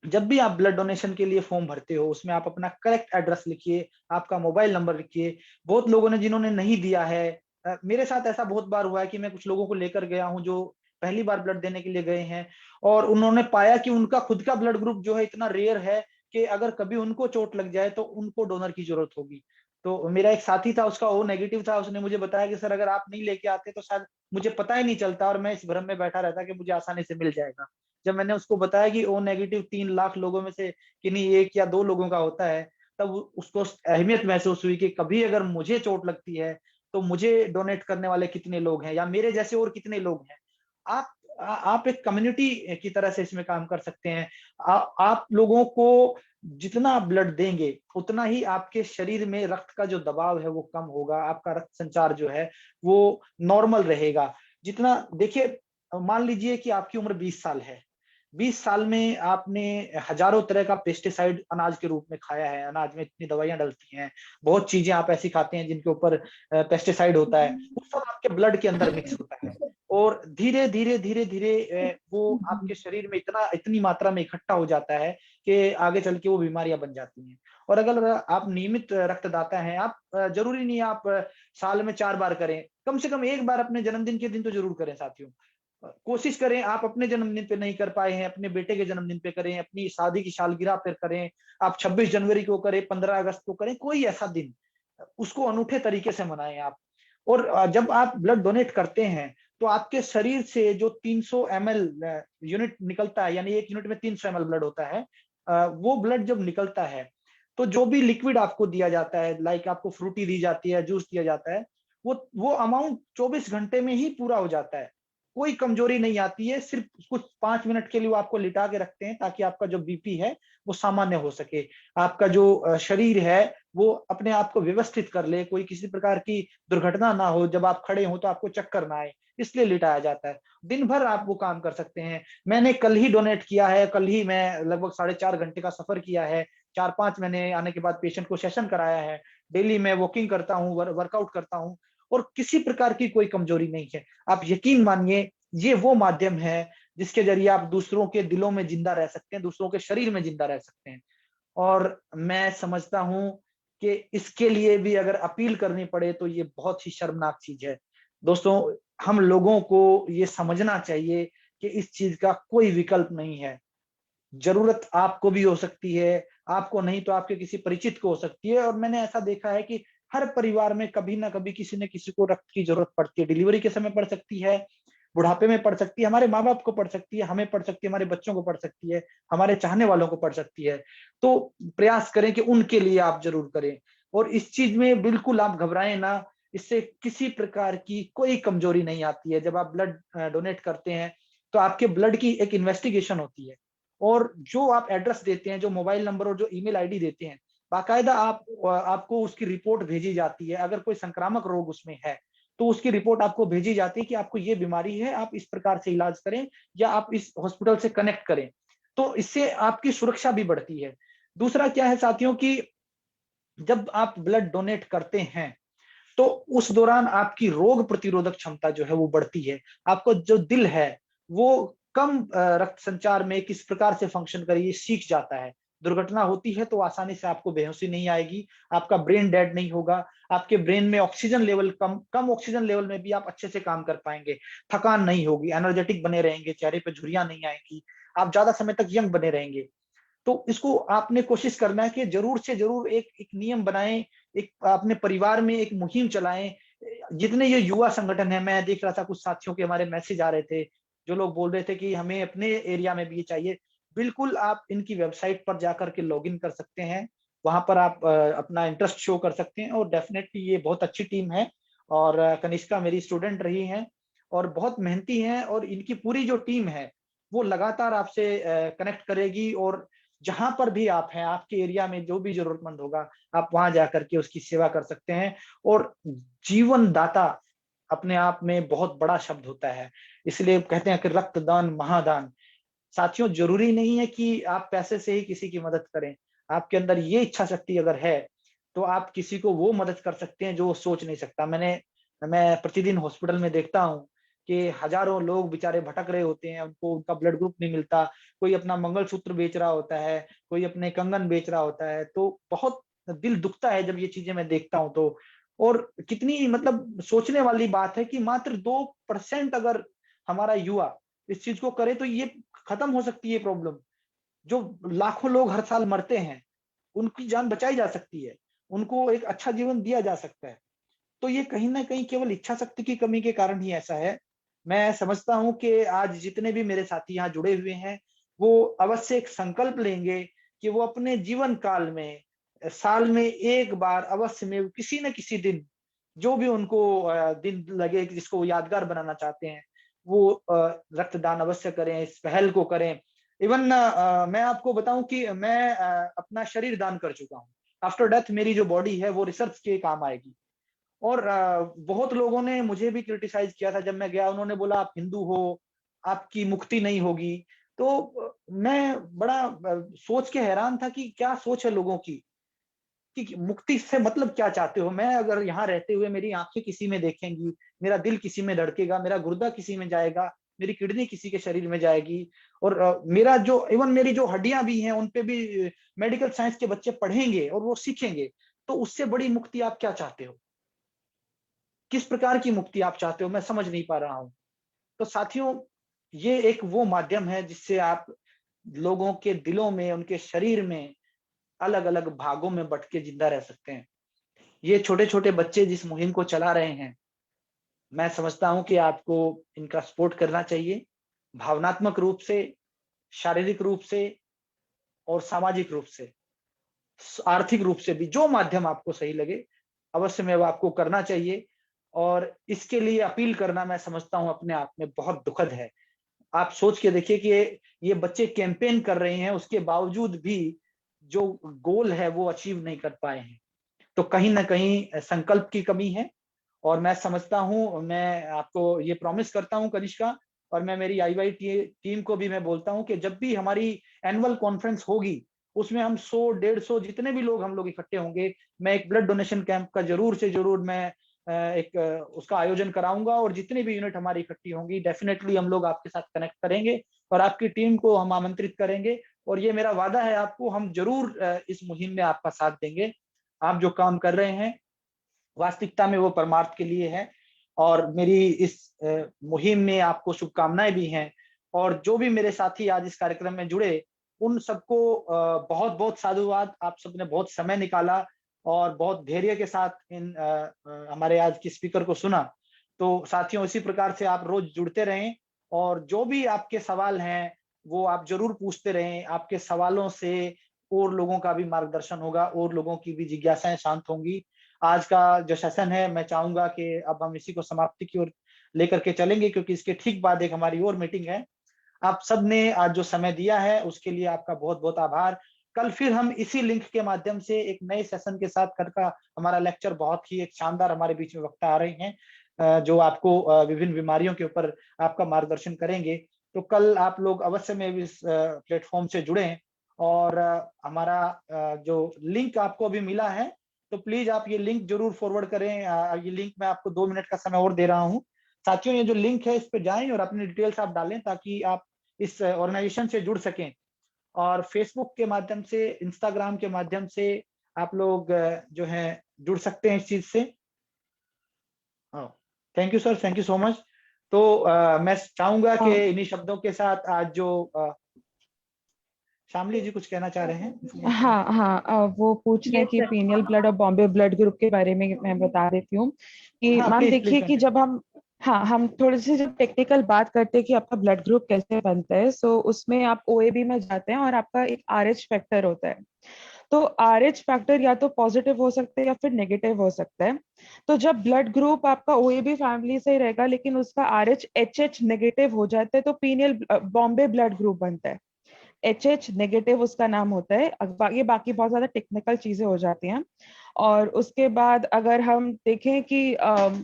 जब भी आप ब्लड डोनेशन के लिए फॉर्म भरते हो, उसमें आप अपना करेक्ट एड्रेस लिखिए, आपका मोबाइल नंबर लिखिए। बहुत लोगों ने जिन्होंने नहीं दिया है, मेरे साथ ऐसा बहुत बार हुआ है कि मैं कुछ लोगों को लेकर गया हूं जो पहली बार ब्लड देने के लिए गए हैं, और उन्होंने पाया कि उनका खुद का ब्लड ग्रुप जो है इतना रेयर है कि अगर कभी उनको चोट लग जाए तो उनको डोनर की जरूरत होगी। तो मेरा एक साथी था, उसका O नेगेटिव था, उसने मुझे बताया कि सर अगर आप नहीं लेके आते तो शायद मुझे पता ही नहीं चलता और मैं इस भ्रम में बैठा रहता कि मुझे आसानी से मिल जाएगा। जब मैंने उसको बताया कि O नेगेटिव 3 लाख लोगों में से किन्हीं 1 या 2 लोगों का होता है, तब उसको अहमियत महसूस हुई कि कभी अगर मुझे चोट लगती है तो मुझे डोनेट करने वाले कितने लोग हैं, या मेरे जैसे और कितने लोग हैं। आप आप एक कम्युनिटी की तरह से इसमें काम कर सकते हैं। आप लोगों को जितना आप ब्लड देंगे उतना ही आपके शरीर में रक्त का जो दबाव है वो कम होगा, आपका रक्त संचार जो है वो नॉर्मल रहेगा। जितना देखिए, मान लीजिए कि आपकी उम्र 20 साल है, 20 साल में आपने हजारों तरह का पेस्टिसाइड अनाज के रूप में खाया है, अनाज में इतनी दवाइयां डलती हैं, बहुत चीजें आप ऐसी खाते हैं जिनके ऊपर पेस्टिसाइड होता है, वो सब आपके ब्लड के अंदर मिक्स होता है, और धीरे धीरे धीरे धीरे वो आपके शरीर में इतनी मात्रा में इकट्ठा हो जाता है कि आगे चल के वो बीमारियां बन जाती हैं। और अगर आप नियमित रक्तदाता हैं, आप जरूरी नहीं आप साल में 4 बार करें, कम से कम 1 बार अपने जन्मदिन के दिन तो जरूर करें साथियों। कोशिश करें, आप अपने जन्मदिन पे नहीं कर पाए हैं, अपने बेटे के जन्मदिन पे करें, अपनी शादी की सालगिरह पर करें, आप 26 जनवरी को करें, 15 अगस्त को करें, कोई ऐसा दिन उसको अनूठे तरीके से मनाएं आप। और जब आप ब्लड डोनेट करते हैं तो आपके शरीर से जो 300 ml यूनिट निकलता है, यानी 1 यूनिट में 300 ml ब्लड होता है, वो ब्लड जब निकलता है तो जो भी लिक्विड आपको दिया जाता है, लाइक आपको फ्रूटी दी जाती है, जूस दिया जाता है, वो अमाउंट 24 घंटे में ही पूरा हो जाता है। कोई कमजोरी नहीं आती है, सिर्फ कुछ 5 मिनट के लिए वो आपको लिटा के रखते हैं ताकि आपका जो बीपी है वो सामान्य हो सके, आपका जो शरीर है वो अपने आप को व्यवस्थित कर ले, कोई किसी प्रकार की दुर्घटना ना हो, जब आप खड़े हो तो आपको चक्कर ना आए, इसलिए लिटाया जाता है। दिन भर आप वो काम कर सकते हैं। मैंने कल ही डोनेट किया है, कल ही मैं लगभग 4.5 घंटे का सफर किया है, 4-5 मैंने आने के बाद पेशेंट को सेशन कराया है, डेली मैं वॉकिंग करता हूँ, वर्कआउट करता हूँ, और किसी प्रकार की कोई कमजोरी नहीं है। आप यकीन मानिए, ये वो माध्यम है जिसके जरिए आप दूसरों के दिलों में जिंदा रह सकते हैं, दूसरों के शरीर में जिंदा रह सकते हैं। और मैं समझता हूं कि इसके लिए भी अगर अपील करनी पड़े तो ये बहुत ही शर्मनाक चीज है। दोस्तों, हम लोगों को ये समझना चाहिए कि इस चीज का कोई विकल्प नहीं है। जरूरत आपको भी हो सकती है, आपको नहीं तो आपके किसी परिचित को हो सकती है, और मैंने ऐसा देखा है कि हर परिवार में कभी ना कभी किसी न किसी को रक्त की जरूरत पड़ती है। डिलीवरी के समय पड़ सकती है, बुढ़ापे में पड़ सकती है, हमारे माँ बाप को पड़ सकती है, हमें पड़ सकती है, हमारे बच्चों को पड़ सकती है, हमारे चाहने वालों को पड़ सकती है। तो प्रयास करें कि उनके लिए आप जरूर करें, और इस चीज में बिल्कुल आप घबराएं ना, इससे किसी प्रकार की कोई कमजोरी नहीं आती है। जब आप ब्लड डोनेट करते हैं तो आपके ब्लड की एक इन्वेस्टिगेशन होती है, और जो आप एड्रेस देते हैं, जो मोबाइल नंबर और जो ईमेल आईडी देते हैं, बाकायदा आपको उसकी रिपोर्ट भेजी जाती है। अगर कोई संक्रामक रोग उसमें है तो उसकी रिपोर्ट आपको भेजी जाती है कि आपको ये बीमारी है, आप इस प्रकार से इलाज करें या आप इस हॉस्पिटल से कनेक्ट करें। तो इससे आपकी सुरक्षा भी बढ़ती है। दूसरा क्या है साथियों कि जब आप ब्लड डोनेट करते हैं तो उस दौरान आपकी रोग प्रतिरोधक क्षमता जो है वो बढ़ती है। आपको जो दिल है वो कम रक्त संचार में किस प्रकार से फंक्शन करिए सीख जाता है। दुर्घटना होती है तो आसानी से आपको बेहोशी नहीं आएगी, आपका ब्रेन डेड नहीं होगा, आपके ब्रेन में ऑक्सीजन लेवल कम ऑक्सीजन लेवल में भी आप अच्छे से काम कर पाएंगे, थकान नहीं होगी, एनर्जेटिक बने रहेंगे, चेहरे पे झुर्रियां नहीं आएंगी, आप ज्यादा समय तक यंग बने रहेंगे। तो इसको आपने कोशिश करना है कि जरूर से जरूर एक नियम बनाएं, एक अपने परिवार में एक मुहिम चलाएं। जितने ये युवा संगठन है, मैं देख रहा था कुछ साथियों के हमारे मैसेज आ रहे थे जो लोग बोल रहे थे कि हमें अपने एरिया में भी ये चाहिए। बिल्कुल आप इनकी वेबसाइट पर जाकर के लॉगिन कर सकते हैं, वहां पर आप अपना इंटरेस्ट शो कर सकते हैं, और डेफिनेटली ये बहुत अच्छी टीम है। और कनिष्का मेरी स्टूडेंट रही हैं और बहुत मेहनती हैं, और इनकी पूरी जो टीम है वो लगातार आपसे कनेक्ट करेगी, और जहां पर भी आप हैं, आपके एरिया में जो भी जरूरतमंद होगा, आप वहां जाकर के उसकी सेवा कर सकते हैं। और जीवन दाता अपने आप में बहुत बड़ा शब्द होता है, इसलिए कहते हैं कि रक्तदान महादान। साथियों, जरूरी नहीं है कि आप पैसे से ही किसी की मदद करें। आपके अंदर ये इच्छा शक्ति अगर है, तो आप किसी को वो मदद कर सकते हैं जो वो सोच नहीं सकता। मैं प्रतिदिन हॉस्पिटल में देखता हूँ कि हजारों लोग बेचारे भटक रहे होते हैं, उनको उनका ब्लड ग्रुप नहीं मिलता, कोई अपना मंगलसूत्र बेच रहा होता है, कोई अपने कंगन बेच रहा होता है। तो बहुत दिल दुखता है जब ये चीजें मैं देखता हूँ तो। और कितनी मतलब सोचने वाली बात है कि मात्र 2% अगर हमारा युवा इस चीज को करे तो ये खत्म हो सकती है प्रॉब्लम। जो लाखों लोग हर साल मरते हैं, उनकी जान बचाई जा सकती है, उनको एक अच्छा जीवन दिया जा सकता है। तो ये कहीं ना कहीं केवल इच्छा शक्ति की कमी के कारण ही ऐसा है। मैं समझता हूं कि आज जितने भी मेरे साथी यहाँ जुड़े हुए हैं, वो अवश्य एक संकल्प लेंगे कि वो अपने जीवन काल में साल में एक बार अवश्य में किसी न किसी दिन, जो भी उनको दिन लगे कि जिसको वो यादगार बनाना चाहते हैं, वो रक्तदान अवश्य करें, इस पहल को करें। इवन मैं आपको बताऊं कि मैं अपना शरीर दान कर चुका हूँ। आफ्टर डेथ मेरी जो बॉडी है वो रिसर्च के काम आएगी। और बहुत लोगों ने मुझे भी क्रिटिसाइज किया था जब मैं गया, उन्होंने बोला आप हिंदू हो, आपकी मुक्ति नहीं होगी। तो मैं बड़ा सोच के हैरान था कि क्या सोच है लोगों की, कि मुक्ति से मतलब क्या चाहते हो। मैं अगर यहाँ रहते हुए मेरी आंखें किसी में देखेंगी, मेरा दिल किसी में धड़केगा, मेरा गुर्दा किसी में जाएगा, मेरी किडनी किसी के शरीर में जाएगी, और मेरा जो इवन मेरी जो हड्डियां भी हैं उन पे भी मेडिकल साइंस के बच्चे पढ़ेंगे और वो सीखेंगे। तो उससे बड़ी मुक्ति आप क्या चाहते हो? किस प्रकार की मुक्ति आप चाहते हो? मैं समझ नहीं पा रहा हूं। तो साथियों, ये एक वो माध्यम है जिससे आप लोगों के दिलों में, उनके शरीर में अलग अलग भागों में बट के जिंदा रह सकते हैं। ये छोटे छोटे बच्चे जिस मुहिम को चला रहे हैं, मैं समझता हूं कि आपको इनका सपोर्ट करना चाहिए, भावनात्मक रूप से, शारीरिक रूप से और सामाजिक रूप से, आर्थिक रूप से भी, जो माध्यम आपको सही लगे अवश्य में वो आपको करना चाहिए। और इसके लिए अपील करना मैं समझता हूं अपने आप में बहुत दुखद है। आप सोच के देखिए कि ये बच्चे कैंपेन कर रहे हैं, उसके बावजूद भी जो गोल है वो अचीव नहीं कर पाए हैं। तो कहीं ना कहीं संकल्प की कमी है। और मैं समझता हूं, मैं आपको ये प्रॉमिस करता हूं कनिष्का, और मैं मेरी आईवाई टीम को भी मैं बोलता हूं कि जब भी हमारी एनुअल कॉन्फ्रेंस होगी, उसमें हम 100-150 जितने भी लोग हम लोग इकट्ठे होंगे, मैं एक ब्लड डोनेशन कैंप का जरूर से जरूर मैं एक उसका आयोजन कराऊंगा। और जितनी भी यूनिट हमारी इकट्ठी होंगी, डेफिनेटली हम लोग आपके साथ कनेक्ट करेंगे और आपकी टीम को हम आमंत्रित करेंगे। और ये मेरा वादा है आपको, हम जरूर इस मुहिम में आपका साथ देंगे। आप जो काम कर रहे हैं वास्तविकता में वो परमार्थ के लिए है, और मेरी इस मुहिम में आपको शुभकामनाएं भी हैं। और जो भी मेरे साथी आज इस कार्यक्रम में जुड़े, उन सबको बहुत बहुत साधुवाद। आप सबने बहुत समय निकाला और बहुत धैर्य के साथ इन हमारे आज के स्पीकर को सुना। तो साथियों, इसी प्रकार से आप रोज जुड़ते रहें, और जो भी आपके सवाल हैं वो आप जरूर पूछते रहें। आपके सवालों से और लोगों का भी मार्गदर्शन होगा, और लोगों की भी जिज्ञासाएं शांत होंगी। आज का जो सेशन है, मैं चाहूंगा कि अब हम इसी को समाप्ति की ओर लेकर के चलेंगे, क्योंकि इसके ठीक बाद एक हमारी और मीटिंग है। आप सबने आज जो समय दिया है उसके लिए आपका बहुत बहुत आभार। कल फिर हम इसी लिंक के माध्यम से एक नए सेशन के साथ, कल का हमारा लेक्चर बहुत ही एक शानदार, हमारे बीच में वक्ता आ रहे हैं जो आपको विभिन्न बीमारियों के ऊपर आपका मार्गदर्शन करेंगे। तो कल आप लोग अवश्य में इस प्लेटफॉर्म से जुड़े। और हमारा जो लिंक आपको अभी मिला है, तो प्लीज आप ये लिंक जरूर फॉरवर्ड करें। ये लिंक मैं आपको 2 मिनट का समय और दे रहा हूँ। साथियों, ये जो लिंक है इस पे जाएं और अपनी डिटेल्स आप डालें, ताकि आप इस ऑर्गेनाइजेशन से जुड़ सकें। और फेसबुक के माध्यम से, इंस्टाग्राम के माध्यम से आप लोग जो है जुड़ सकते हैं इस चीज से। Thank you sir, thank you so much. तो मैं चाहूंगा कि इन्हीं शब्दों के साथ आज जो शामली जी कुछ कहना चाह रहे हैं। हाँ हाँ, वो पूछ रहे हैं कि पीनियल ब्लड और बॉम्बे ब्लड ग्रुप के बारे में मैं बता देती हूँ कि हाँ, मैम प्लीज देखिए प्लीज। कि जब हम थोड़ी सी जब टेक्निकल बात करते हैं कि आपका ब्लड ग्रुप कैसे बनता है, सो उसमें आप ओएबी में जाते हैं और आपका एक RH फैक्टर होता है। तो RH फैक्टर या तो पॉजिटिव हो सकता है या फिर नेगेटिव हो सकता है। तो जब ब्लड ग्रुप आपका OAB फैमिली से ही रहेगा लेकिन उसका RH HH नेगेटिव हो जाता है तो पीनियल बॉम्बे ब्लड ग्रुप बनता है। HH नेगेटिव उसका नाम होता है। ये बाकी बहुत ज्यादा टेक्निकल चीजें हो जाती हैं। और उसके बाद अगर हम देखें कि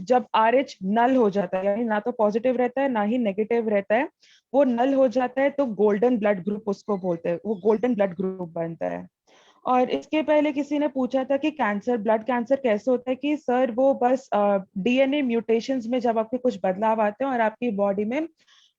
जब RH नल हो जाता है, यानी ना तो पॉजिटिव रहता है ना ही नेगेटिव रहता है, वो नल हो जाता है तो गोल्डन ब्लड ग्रुप उसको बोलते हैं, वो गोल्डन ब्लड ग्रुप बनता है। और इसके पहले किसी ने पूछा था कि कैंसर, ब्लड कैंसर कैसे होता है, कि सर वो बस DNA म्यूटेशंस में जब आपके कुछ बदलाव आते हैं और आपकी बॉडी में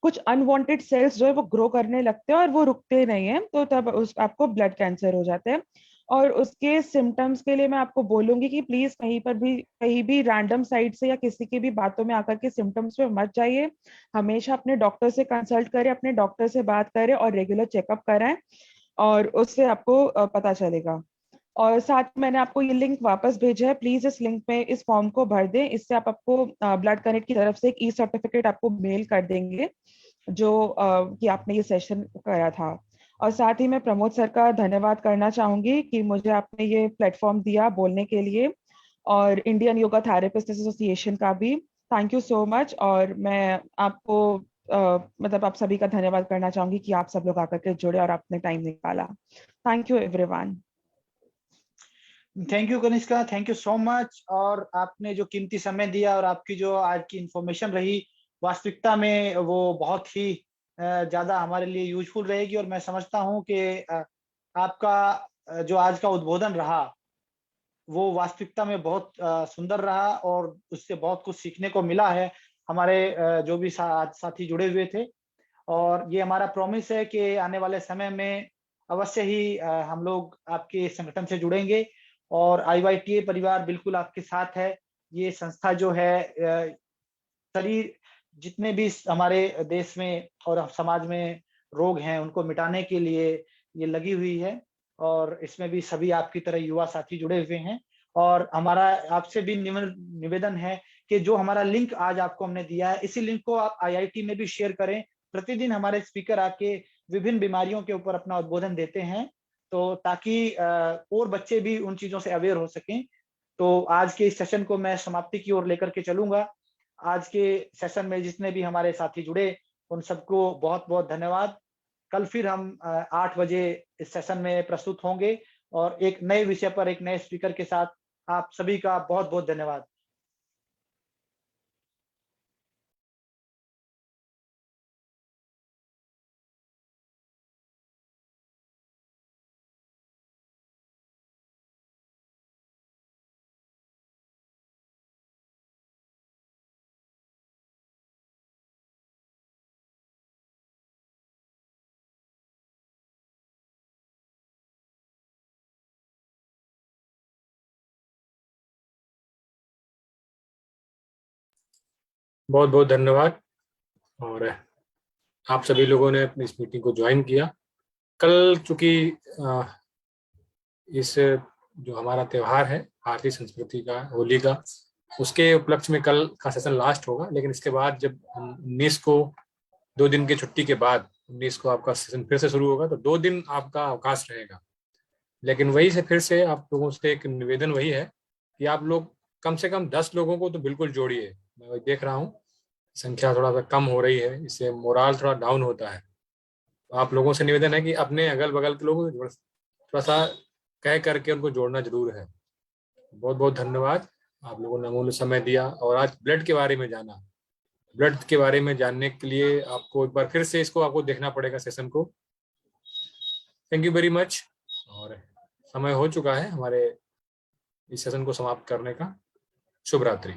कुछ अनवांटेड सेल्स जो है वो ग्रो करने लगते हैं और वो रुकते नहीं है, तो तब आपको ब्लड कैंसर हो जाता है। और उसके सिम्टम्स के लिए मैं आपको बोलूंगी कि प्लीज कहीं भी रैंडम साइट से या किसी की भी बातों में आकर के सिम्टम्स पे मत जाइए। हमेशा अपने डॉक्टर से कंसल्ट करें, अपने डॉक्टर से बात करें और रेगुलर चेकअप कराएं, और उससे आपको पता चलेगा। और साथ में मैंने आपको ये लिंक वापस भेजा है, प्लीज इस लिंक में इस फॉर्म को भर दें। इससे आपको ब्लड कनेक्ट की तरफ से एक सर्टिफिकेट आपको मेल कर देंगे जो कि आपने ये सेशन करा था। और साथ ही मैं प्रमोद सर का धन्यवाद करना चाहूंगी कि मुझे आपने ये प्लेटफॉर्म दिया बोलने के लिए, और इंडियन योगा थेरेपिस्ट एसोसिएशन का भी थैंक यू सो मच। और मैं आपको मतलब आप सभी का धन्यवाद करना चाहूंगी कि आप सब लोग आकर के जुड़े और आपने टाइम निकाला। Thank you everyone. Thank you Kanishka, thank you so much. और आपने जो कीमती समय दिया और आपकी जो आज की इंफॉर्मेशन रही, वास्तविकता में वो बहुत ही ज्यादा हमारे लिए यूजफुल रहेगी। और मैं समझता हूँ कि आपका जो आज का उद्बोधन रहा वो वास्तविकता में बहुत सुंदर रहा और उससे बहुत कुछ सीखने को मिला है हमारे जो भी साथी जुड़े हुए थे। और ये हमारा प्रॉमिस है कि आने वाले समय में अवश्य ही हम लोग आपके संगठन से जुड़ेंगे और IYTA परिवार बिल्कुल आपके साथ है। ये संस्था जो है शरीर जितने भी हमारे देश में और समाज में रोग हैं उनको मिटाने के लिए ये लगी हुई है। और इसमें भी सभी आपकी तरह युवा साथी जुड़े हुए हैं। और हमारा आपसे भी निवेदन है कि जो हमारा लिंक आज आपको हमने दिया है, इसी लिंक को आप IIT में भी शेयर करें। प्रतिदिन हमारे स्पीकर आके विभिन्न बीमारियों के ऊपर अपना उद्बोधन देते हैं, तो ताकि और बच्चे भी उन चीजों से अवेयर हो सकें। तो आज के इस सेशन को मैं समाप्ति की ओर लेकर के चलूंगा। आज के सेशन में जितने भी हमारे साथी जुड़े उन सबको बहुत बहुत धन्यवाद। कल फिर हम 8 बजे इस सेशन में प्रस्तुत होंगे और एक नए विषय पर एक नए स्पीकर के साथ। आप सभी का बहुत बहुत धन्यवाद। बहुत बहुत धन्यवाद। और आप सभी लोगों ने अपनी इस मीटिंग को ज्वाइन किया। कल चूंकि इस जो हमारा त्योहार है भारतीय संस्कृति का, होली का, उसके उपलक्ष्य में कल का सेशन लास्ट होगा। लेकिन इसके बाद जब हम 19 को 2 दिन की छुट्टी के बाद 19 को आपका सेशन फिर से शुरू होगा, तो 2 दिन आपका अवकाश रहेगा। लेकिन वही से फिर से आप लोगों से एक निवेदन वही है कि आप लोग कम से कम 10 लोगों को तो बिल्कुल जोड़िए। मैं वही देख रहा हूँ संख्या थोड़ा सा कम हो रही है, इससे मोराल थोड़ा डाउन होता है। तो आप लोगों से निवेदन है कि अपने अगल बगल के लोगों को थोड़ा सा कह करके उनको जोड़ना जरूर है। बहुत बहुत धन्यवाद, आप लोगों ने अमूल्य समय दिया। और आज ब्लड के बारे में जाना, ब्लड के बारे में जानने के लिए आपको एक बार फिर से इसको आपको देखना पड़ेगा सेशन को। Thank you very much. और समय हो चुका है हमारे इस सेशन को समाप्त करने का। शुभ रात्रि।